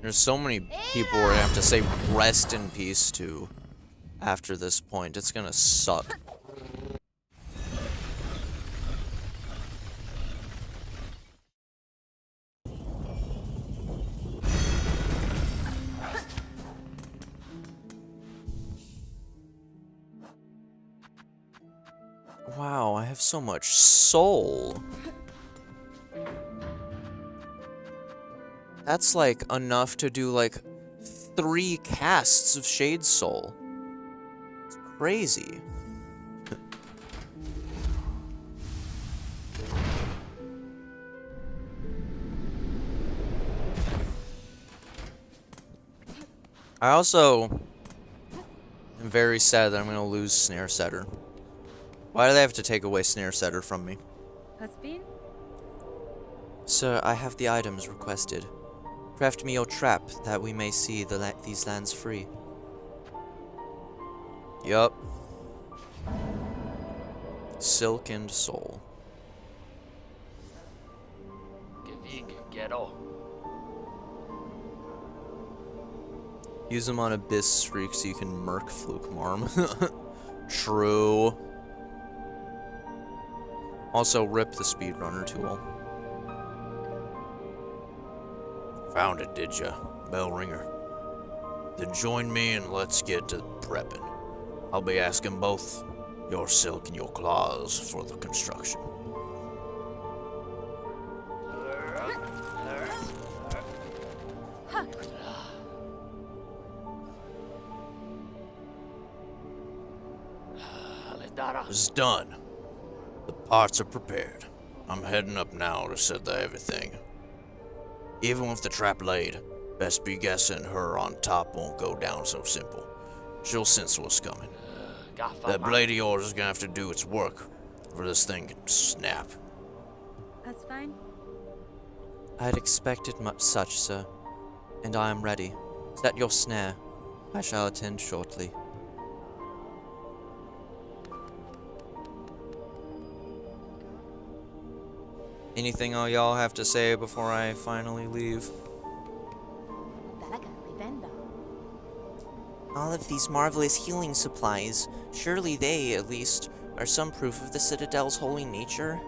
There's so many people we're gonna have to say rest in peace to after this point. It's gonna suck. Wow, I have so much soul. That's like enough to do like 3 casts of Shade Soul. It's crazy. I also am very sad that I'm going to lose Snare Setter. Why do they have to take away Snare Setter from me? Haspin? Sir, I have the items requested. Craft me your trap that we may see these lands free. Yup. Silk and Soul. Gevig Gero. Use them on Abyss Streak so you can murk Fluke Marm. True. Also, rip the Speedrunner tool. Found it, did ya? Bell ringer. Then join me and let's get to prepping. I'll be asking both your silk and your claws for the construction. It's done. The parts are prepared. I'm heading up now to set the everything. Even with the trap laid, best be guessing her on top won't go down so simple. She'll sense what's coming. That blade of yours is gonna have to do its work, or this thing can snap. That's fine. I had expected much such, sir, and I am ready. Set your snare. I shall attend shortly. Anything all y'all have to say before I finally leave? All of these marvelous healing supplies, surely they, at least, are some proof of the Citadel's holy nature?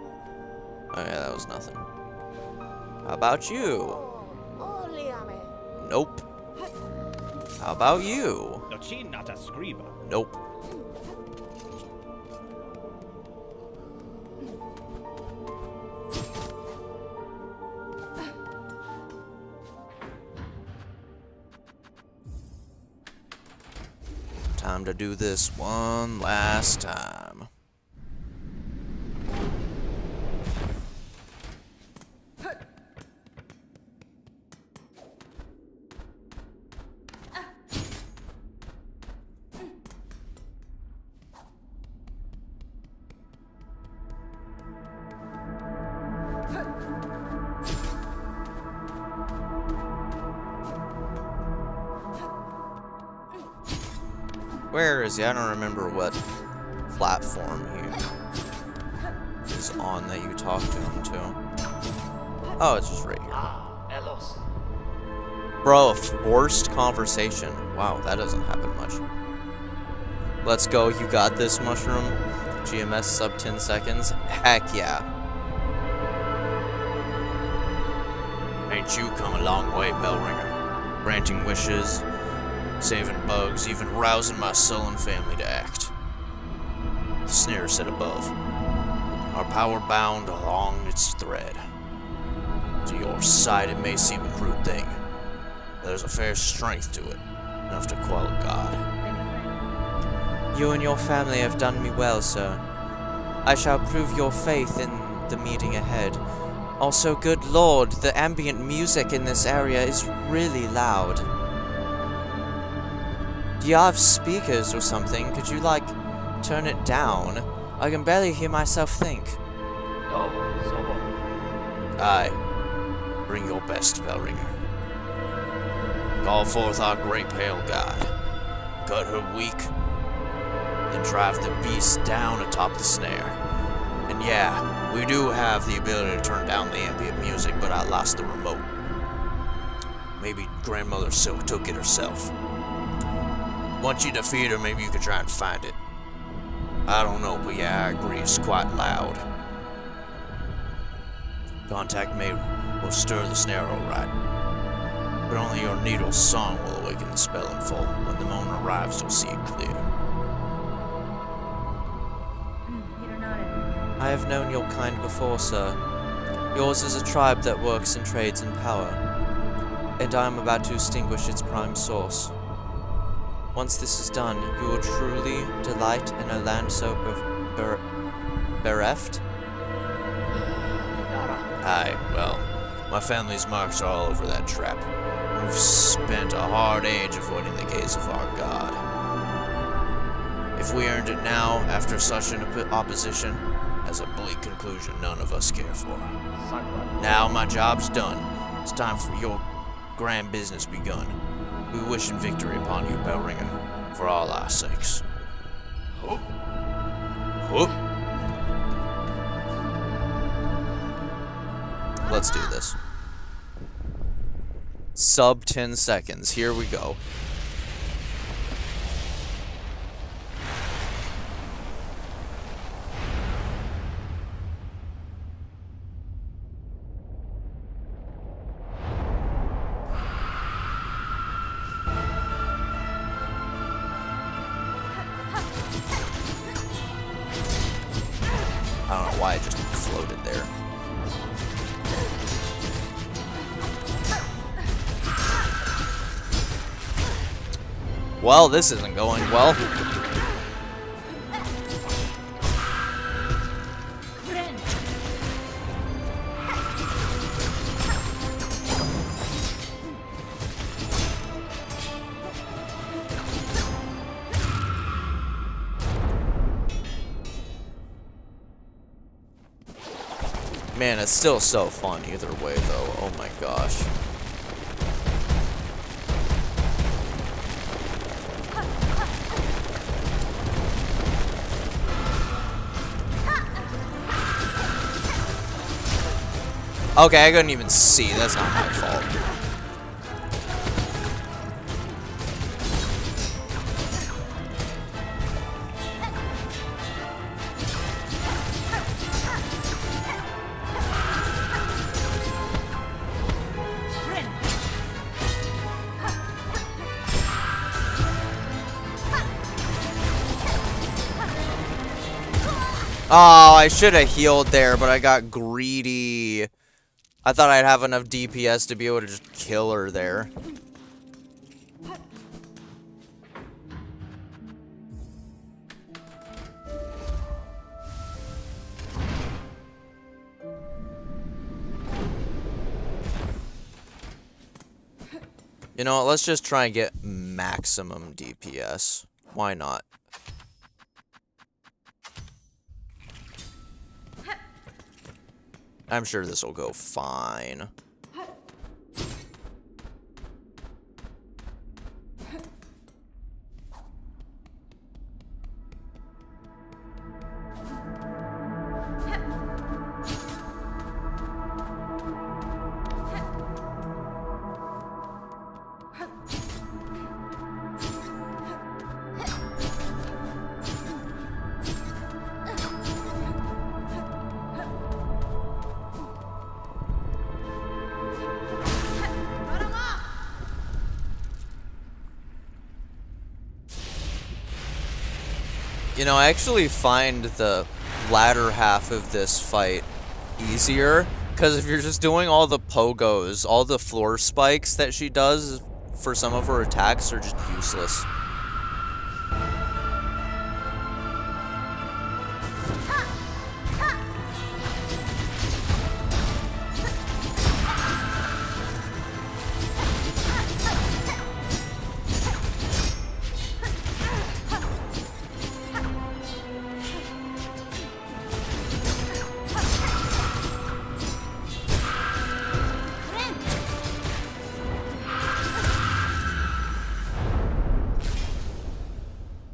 Oh yeah, that was nothing. How about you? Nope. How about you? Nope. Time to do this one last time. Where is he? I don't remember what platform he is on that you talk to him to. Oh, it's just right here. Elos. Bro, a forced conversation. Wow, that doesn't happen much. Let's go, you got this, Mushroom. GMS sub 10 seconds. Heck yeah. Ain't you come a long way, Bellringer? Granting wishes, saving bugs, even rousing my sullen family to act. The snare set above. Our power bound along its thread. To your sight it may seem a crude thing, but there's a fair strength to it, enough to quell a god. You and your family have done me well, sir. I shall prove your faith in the meeting ahead. Also, good lord, the ambient music in this area is really loud. Do you have speakers or something? Could you, like, turn it down? I can barely hear myself think. No, Zobo. Aye. Bring your best, Bellringer. Call forth our great pale god. Cut her weak, then drive the beast down atop the snare. And yeah, we do have the ability to turn down the ambient music, but I lost the remote. Maybe Grandmother Silk took it herself. Once you defeat her, maybe you could try and find it. I don't know, but yeah, I agree, it's quite loud. Contact me will stir the snare alright. But only your needle's song will awaken the spell in full. When the moment arrives, you'll see it clear. I have known your kind before, sir. Yours is a tribe that works and trades in power, and I am about to extinguish its prime source. Once this is done, you will truly delight in a land so bereft? Aye, well, my family's marks are all over that trap. We've spent a hard age avoiding the gaze of our god. If we earned it now, after such an opposition, as a bleak conclusion none of us care for. Now my job's done. It's time for your grand business begun. We wish in victory upon you, Bellringer, for all our sakes. Whoop. Whoop. Let's do this. Sub 10 seconds. Here we go. I don't know why it just floated there. Well, this isn't going well. Man, it's still so fun either way, though. Oh my gosh. Okay, I couldn't even see. That's not my fault. Oh, I should have healed there, but I got greedy. I thought I'd have enough DPS to be able to just kill her there. You know what, let's just try and get maximum DPS. Why not? I'm sure this will go fine. You know, I actually find the latter half of this fight easier, because if you're just doing all the pogos, all the floor spikes that she does for some of her attacks are just useless.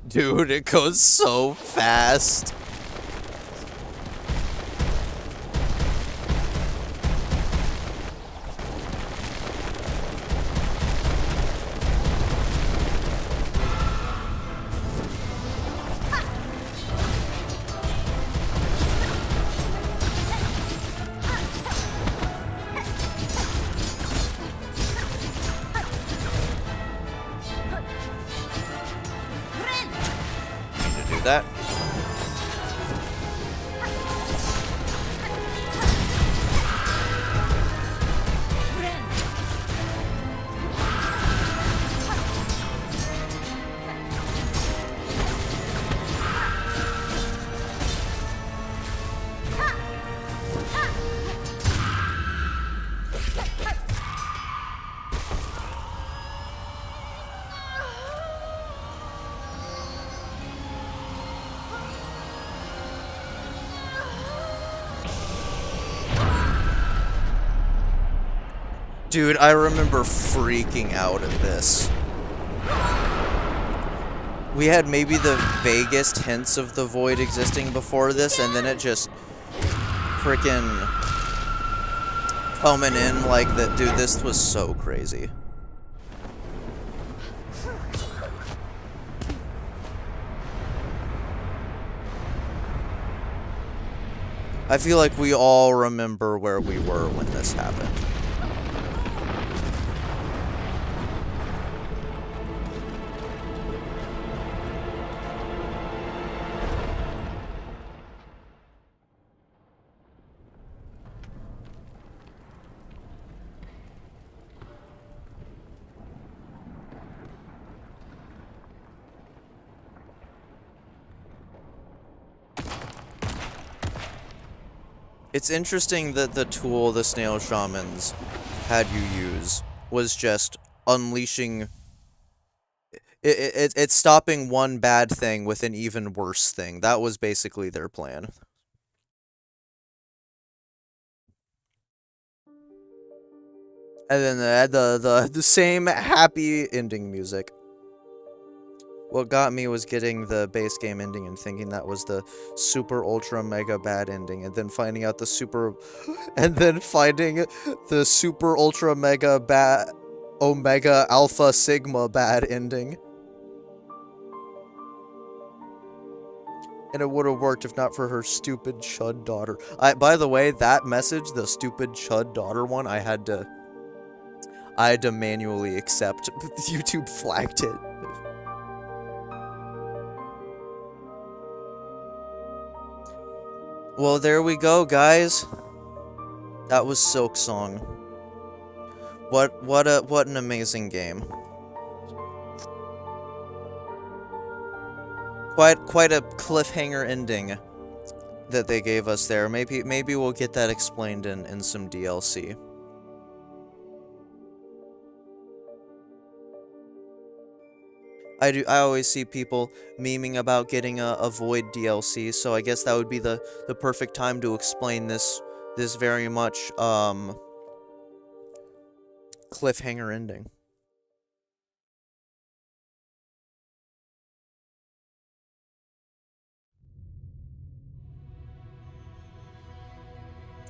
Dude, it goes so fast. That. Dude, I remember freaking out at this. We had maybe the vaguest hints of the void existing before this, and then it just freaking coming in like that. Dude, this was so crazy. I feel like we all remember where we were when this happened. It's interesting that the tool the snail shamans had you use was just unleashing... It's stopping one bad thing with an even worse thing. That was basically their plan. And then they had the same happy ending music. What got me was getting the base game ending and thinking that was the super ultra mega bad ending, and then finding out the super ultra mega bad omega alpha sigma bad ending. And it would have worked if not for her stupid chud daughter. By the way, that message, the stupid chud daughter one, I had to manually accept. YouTube flagged it. Well, there we go, guys. That was Silksong. What an amazing game. Quite a cliffhanger ending that they gave us there. Maybe we'll get that explained in some DLC. I always see people memeing about getting a Void DLC, so I guess that would be the perfect time to explain this very much cliffhanger ending.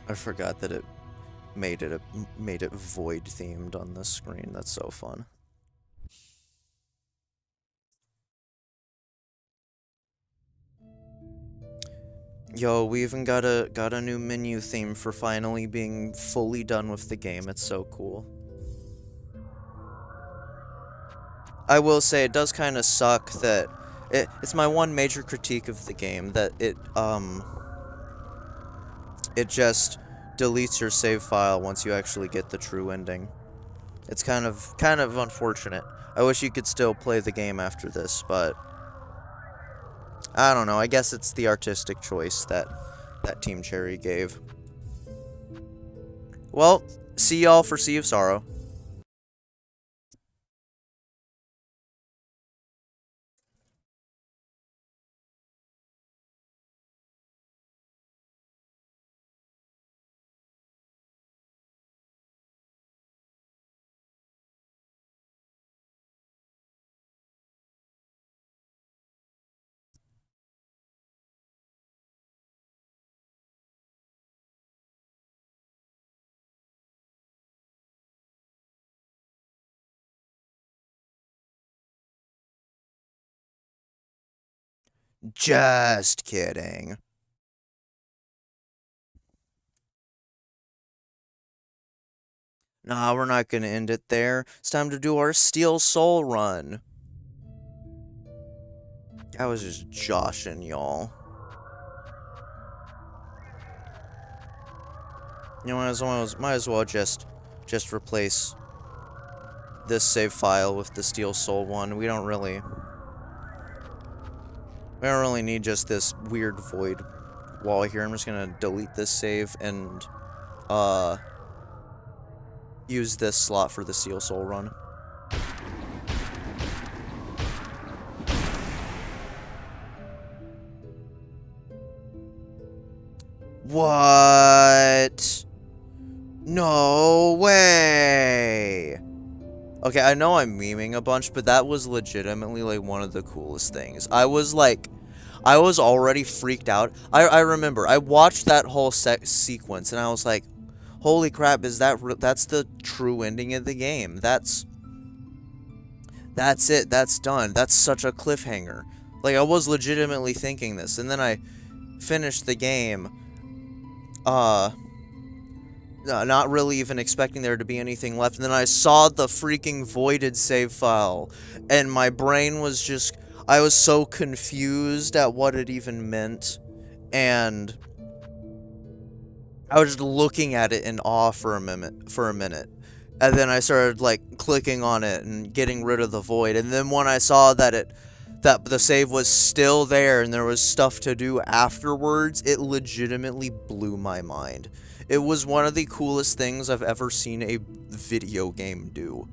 I forgot that it made it Void themed on this screen. That's so fun. Yo, we even got a new menu theme for finally being fully done with the game. It's so cool. I will say it does kind of suck that it's my one major critique of the game, that it just deletes your save file once you actually get the true ending. It's kind of unfortunate. I wish you could still play the game after this, but I don't know. I guess it's the artistic choice that Team Cherry gave. Well, see y'all for Sea of Sorrow. Just kidding. Nah, we're not gonna end it there. It's time to do our Steel Soul run. I was just joshing y'all. You know, might as well just replace this save file with the Steel Soul one. We don't really need just this weird void wall here. I'm just gonna delete this save and use this slot for the Steel Soul run. What? No way! Okay, I know I'm memeing a bunch, but that was legitimately, like, one of the coolest things. I was, like, I was already freaked out. I remember, I watched that whole sequence, and I was like, holy crap, is that's the true ending of the game. That's it, that's done. That's such a cliffhanger. Like, I was legitimately thinking this, and then I finished the game, not really even expecting there to be anything left, and then I saw the freaking voided save file, and my brain was just, I was so confused at what it even meant, and I was just looking at it in awe for a minute, and then I started, like, clicking on it and getting rid of the void, and then when I saw that the save was still there and there was stuff to do afterwards, it legitimately blew my mind. It was one of the coolest things I've ever seen a video game do.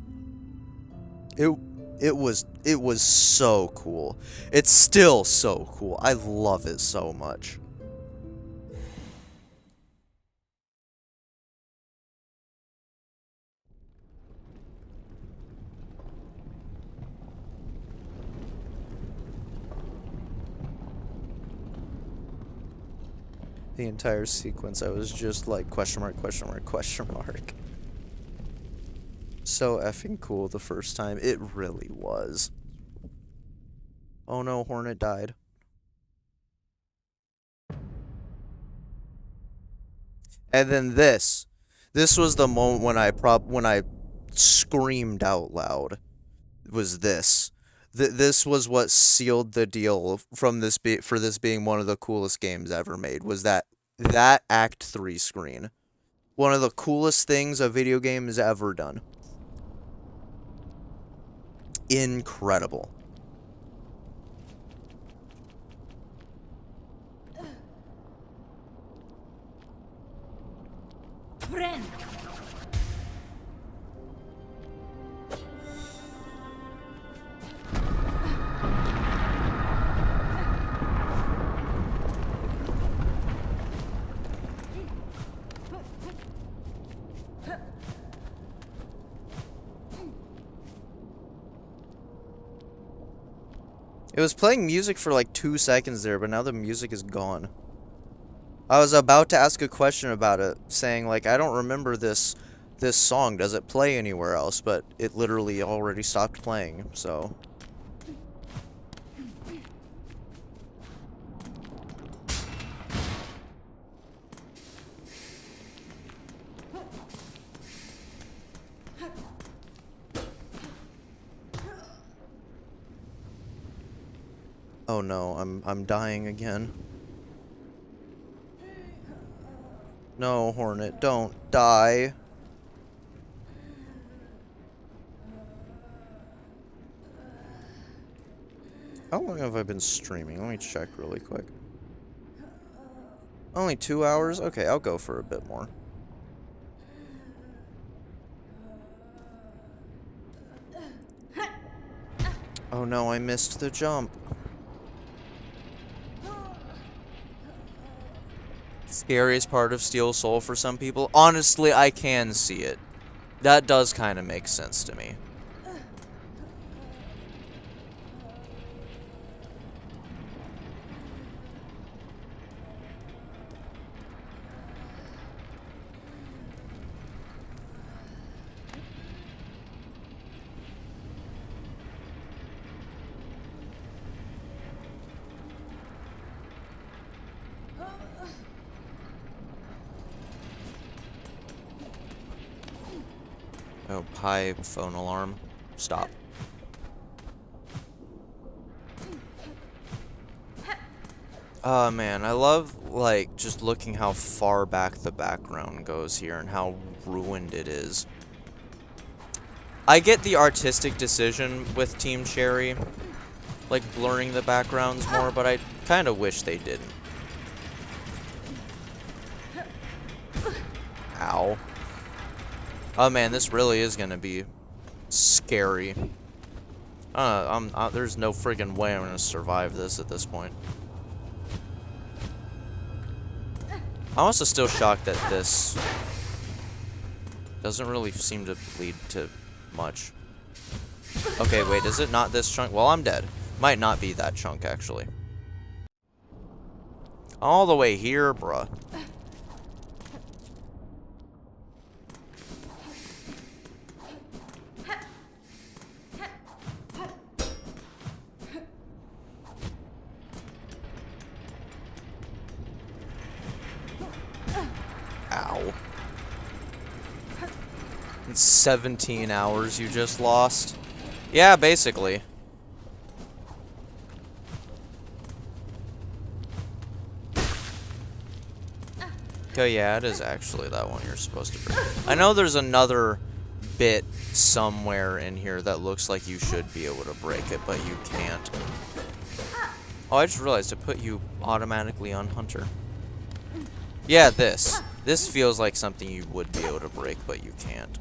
It was so cool. It's still so cool. I love it so much. The entire sequence, I was just like, question mark, question mark, question mark. So effing cool the first time. It really was. Oh no, Hornet died. And then this was the moment when I screamed out loud. Was this. This was what sealed the deal from for this being one of the coolest games ever made, was that Act 3 screen. One of the coolest things a video game has ever done. Incredible. Friend. It was playing music for like 2 seconds there, but now the music is gone. I was about to ask a question about it, saying like, I don't remember this song. Does it play anywhere else? But it literally already stopped playing, so. Oh no, I'm dying again. No, Hornet, don't die. How long have I been streaming? Let me check really quick. Only 2 hours? Okay, I'll go for a bit more. Oh no, I missed the jump. Scariest part of Steel Soul for some people? Honestly, I can see it. That does kind of make sense to me. Oh, hi, phone alarm. Stop. Oh man, I love, like, just looking how far back the background goes here and how ruined it is. I get the artistic decision with Team Cherry, like blurring the backgrounds more, but I kind of wish they didn't. Ow. Oh man, this really is gonna be scary. There's no friggin' way I'm gonna survive this at this point. I'm also still shocked that this doesn't really seem to lead to much. Okay, wait, is it not this chunk? Well, I'm dead. Might not be that chunk, actually. All the way here, bruh. Ow. It's 17 hours you just lost. Yeah, basically. Okay, yeah, it is actually that one you're supposed to break. I know there's another bit somewhere in here that looks like you should be able to break it, but you can't. Oh, I just realized it put you automatically on Hunter. Yeah, this. This feels like something you would be able to break, but you can't.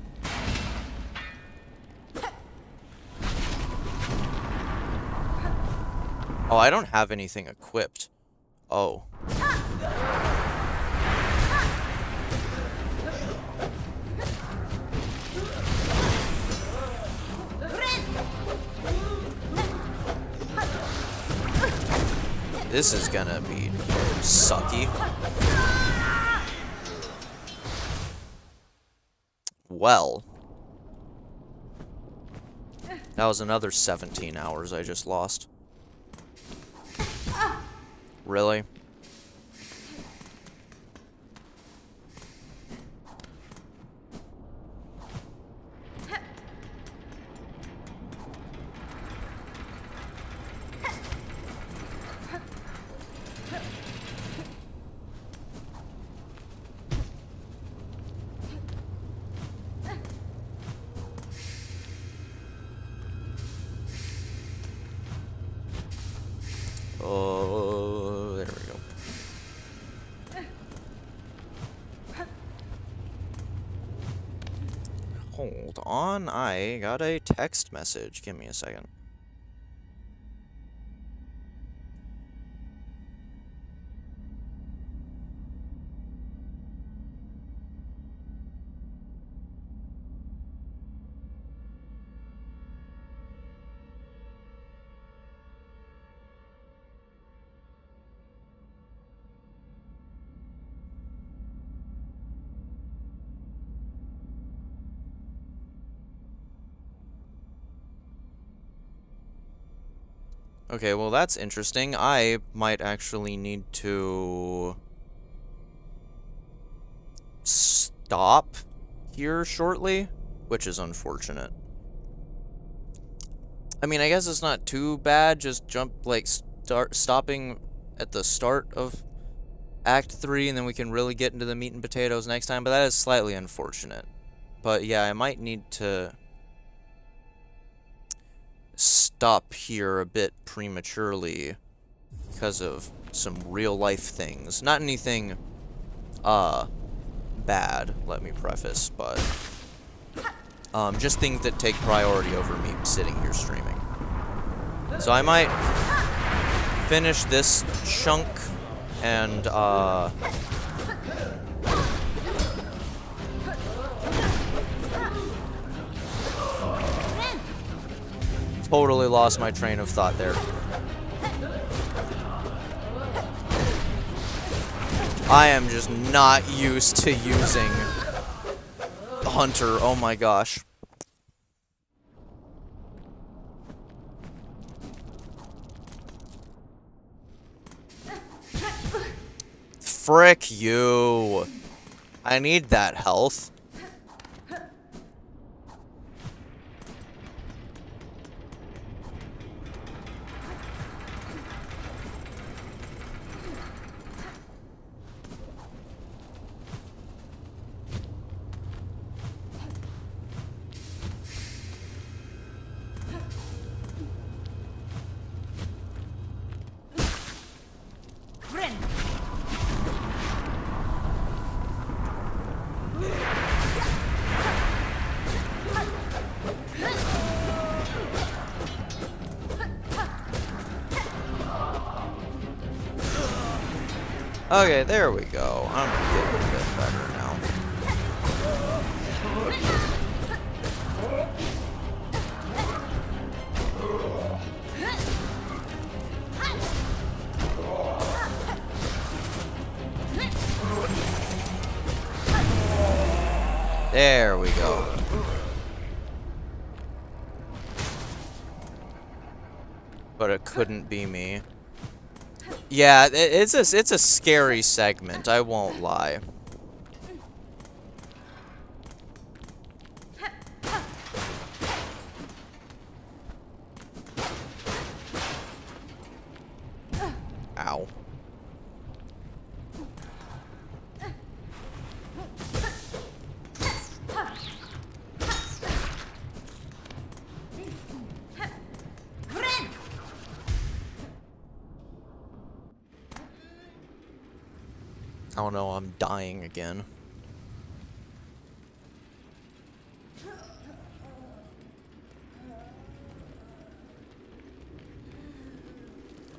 Oh, I don't have anything equipped. Oh. This is gonna be sucky. Well. That was another 17 hours I just lost. Really? Oh, there we go. Hold on, I got a text message. Give me a second. Okay, well that's interesting. I might actually need to stop here shortly, which is unfortunate. I mean, I guess it's not too bad, just stopping at the start of Act 3, and then we can really get into the meat and potatoes next time, but that is slightly unfortunate. But yeah, I might need to stop here a bit prematurely because of some real life things. Not anything bad, let me preface, but just things that take priority over me sitting here streaming. So I might finish this chunk and totally lost my train of thought there. I am just not used to using Hunter. Oh my gosh. Frick you. I need that health. Okay, there we go. I'm getting a bit better now. There we go. But it couldn't be me. Yeah, it's a scary segment, I won't lie. Ow. Oh no, I'm dying again.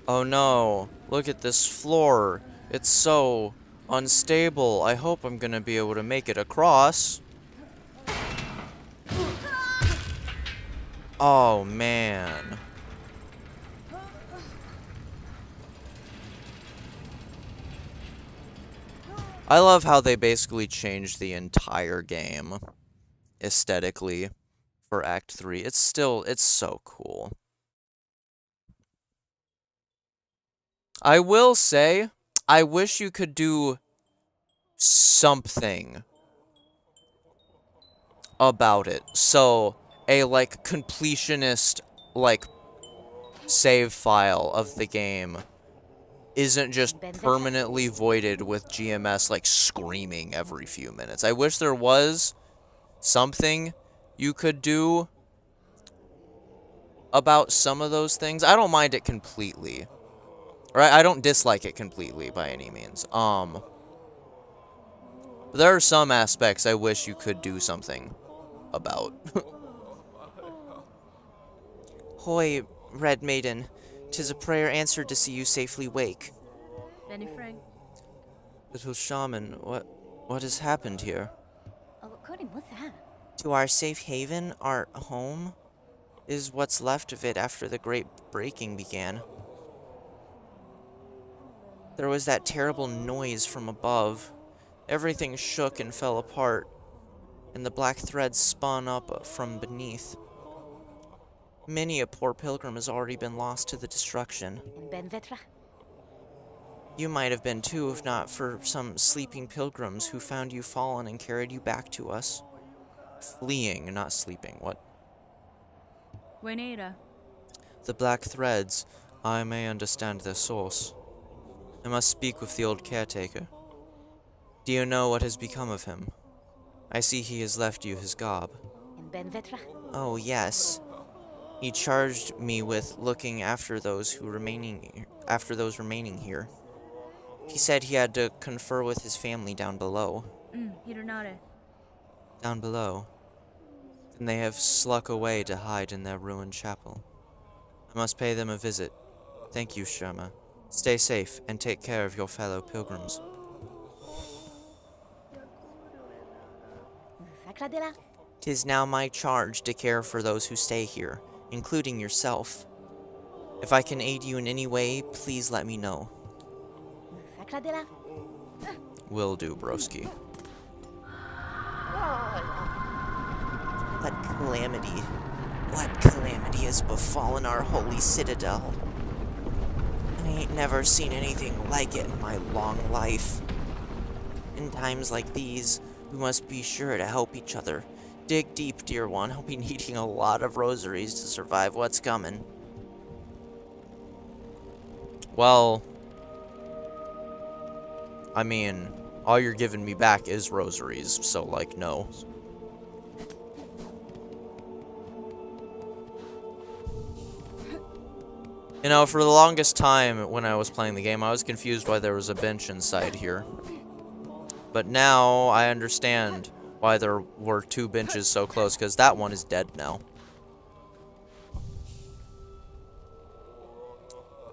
Oh no, look at this floor. It's so unstable. I hope I'm gonna be able to make it across. Oh man. I love how they basically changed the entire game aesthetically for Act 3. It's so cool. I will say, I wish you could do something about it. So, a, like, completionist, like, save file of the game isn't just permanently voided with GMS, like, screaming every few minutes. I wish there was something you could do about some of those things. I don't mind it completely. Right? I don't dislike it completely by any means. But there are some aspects I wish you could do something about. Hoy, Red Maiden. 'Tis a prayer answered to see you safely wake. Benny Frank. Little shaman, what has happened here? Oh, Cody, what's that? To our safe haven, our home, is what's left of it after the great breaking began. There was that terrible noise from above. Everything shook and fell apart, and the black threads spun up from beneath. Many a poor pilgrim has already been lost to the destruction. And Ben Vetra? You might have been too, if not for some sleeping pilgrims who found you fallen and carried you back to us. Fleeing, not sleeping. What? Buenera. The black threads. I may understand their source. I must speak with the old caretaker. Do you know what has become of him? I see he has left you his garb. And Ben Vetra? Oh, yes. He charged me with looking after those remaining here. He said he had to confer with his family down below. Hironare. Down below. And they have slunk away to hide in their ruined chapel. I must pay them a visit. Thank you, Sherma. Stay safe and take care of your fellow pilgrims. Sacradela? 'Tis now my charge to care for those who stay here, including yourself. If I can aid you in any way, please let me know. Sacradela? Will do, broski. What calamity has befallen our holy citadel? I ain't never seen anything like it in my long life. In times like these, we must be sure to help each other. Dig deep, dear one. I'll be needing a lot of rosaries to survive what's coming. Well, I mean, all you're giving me back is rosaries, so, like, no. You know, for the longest time when I was playing the game, I was confused why there was a bench inside here. But now I understand why there were two benches so close, because that one is dead now.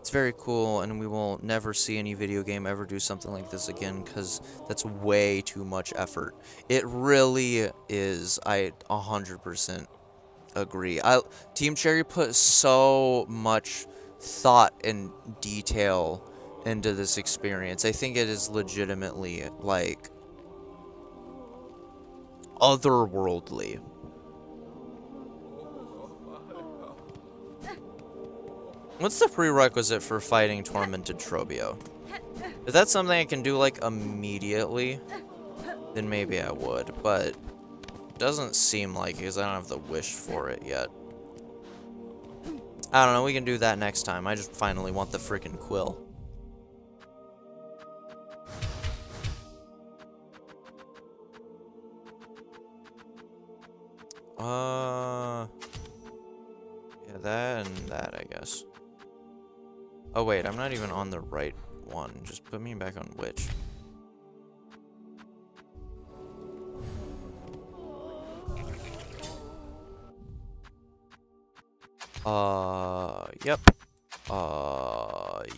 It's very cool, and we will never see any video game ever do something like this again, because that's way too much effort. It really is. I 100% agree. Team Cherry put so much thought and detail into this experience. I think it is legitimately, like, otherworldly. What's the prerequisite for fighting Tormented Trobio? If that's something I can do, like, immediately, then maybe I would, but doesn't seem like it because I don't have the wish for it yet. I don't know, we can do that next time. I just finally want the freaking quill. Yeah, that and that, I guess. Oh, wait, I'm not even on the right one. Just put me back on which. Yep.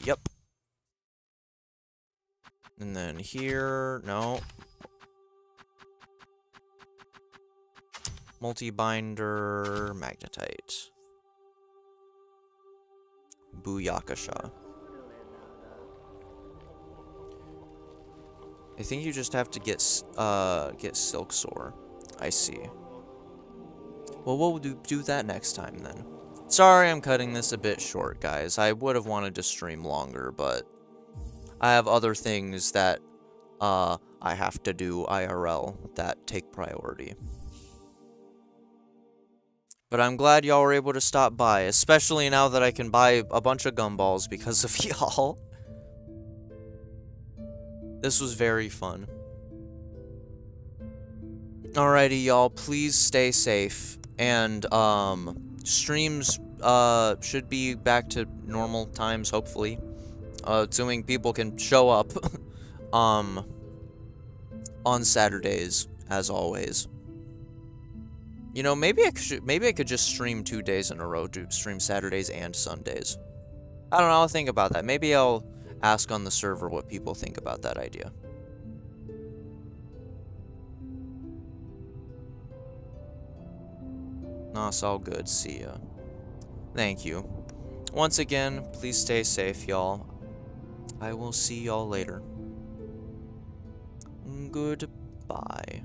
Yep. And then here, no. Multi-binder, magnetite. Booyakasha. I think you just have to get Silksong. I see. Well, we'll do that next time then. Sorry I'm cutting this a bit short, guys. I would have wanted to stream longer, but I have other things that I have to do IRL that take priority. But I'm glad y'all were able to stop by, especially now that I can buy a bunch of gumballs because of y'all. This was very fun. Alrighty, y'all, please stay safe. And, streams, should be back to normal times, hopefully. Assuming people can show up, on Saturdays, as always. You know, maybe I could just stream 2 days in a row, stream Saturdays and Sundays. I don't know, I'll think about that. Maybe I'll ask on the server what people think about that idea. No, it's all good. See ya. Thank you. Once again, please stay safe, y'all. I will see y'all later. Goodbye.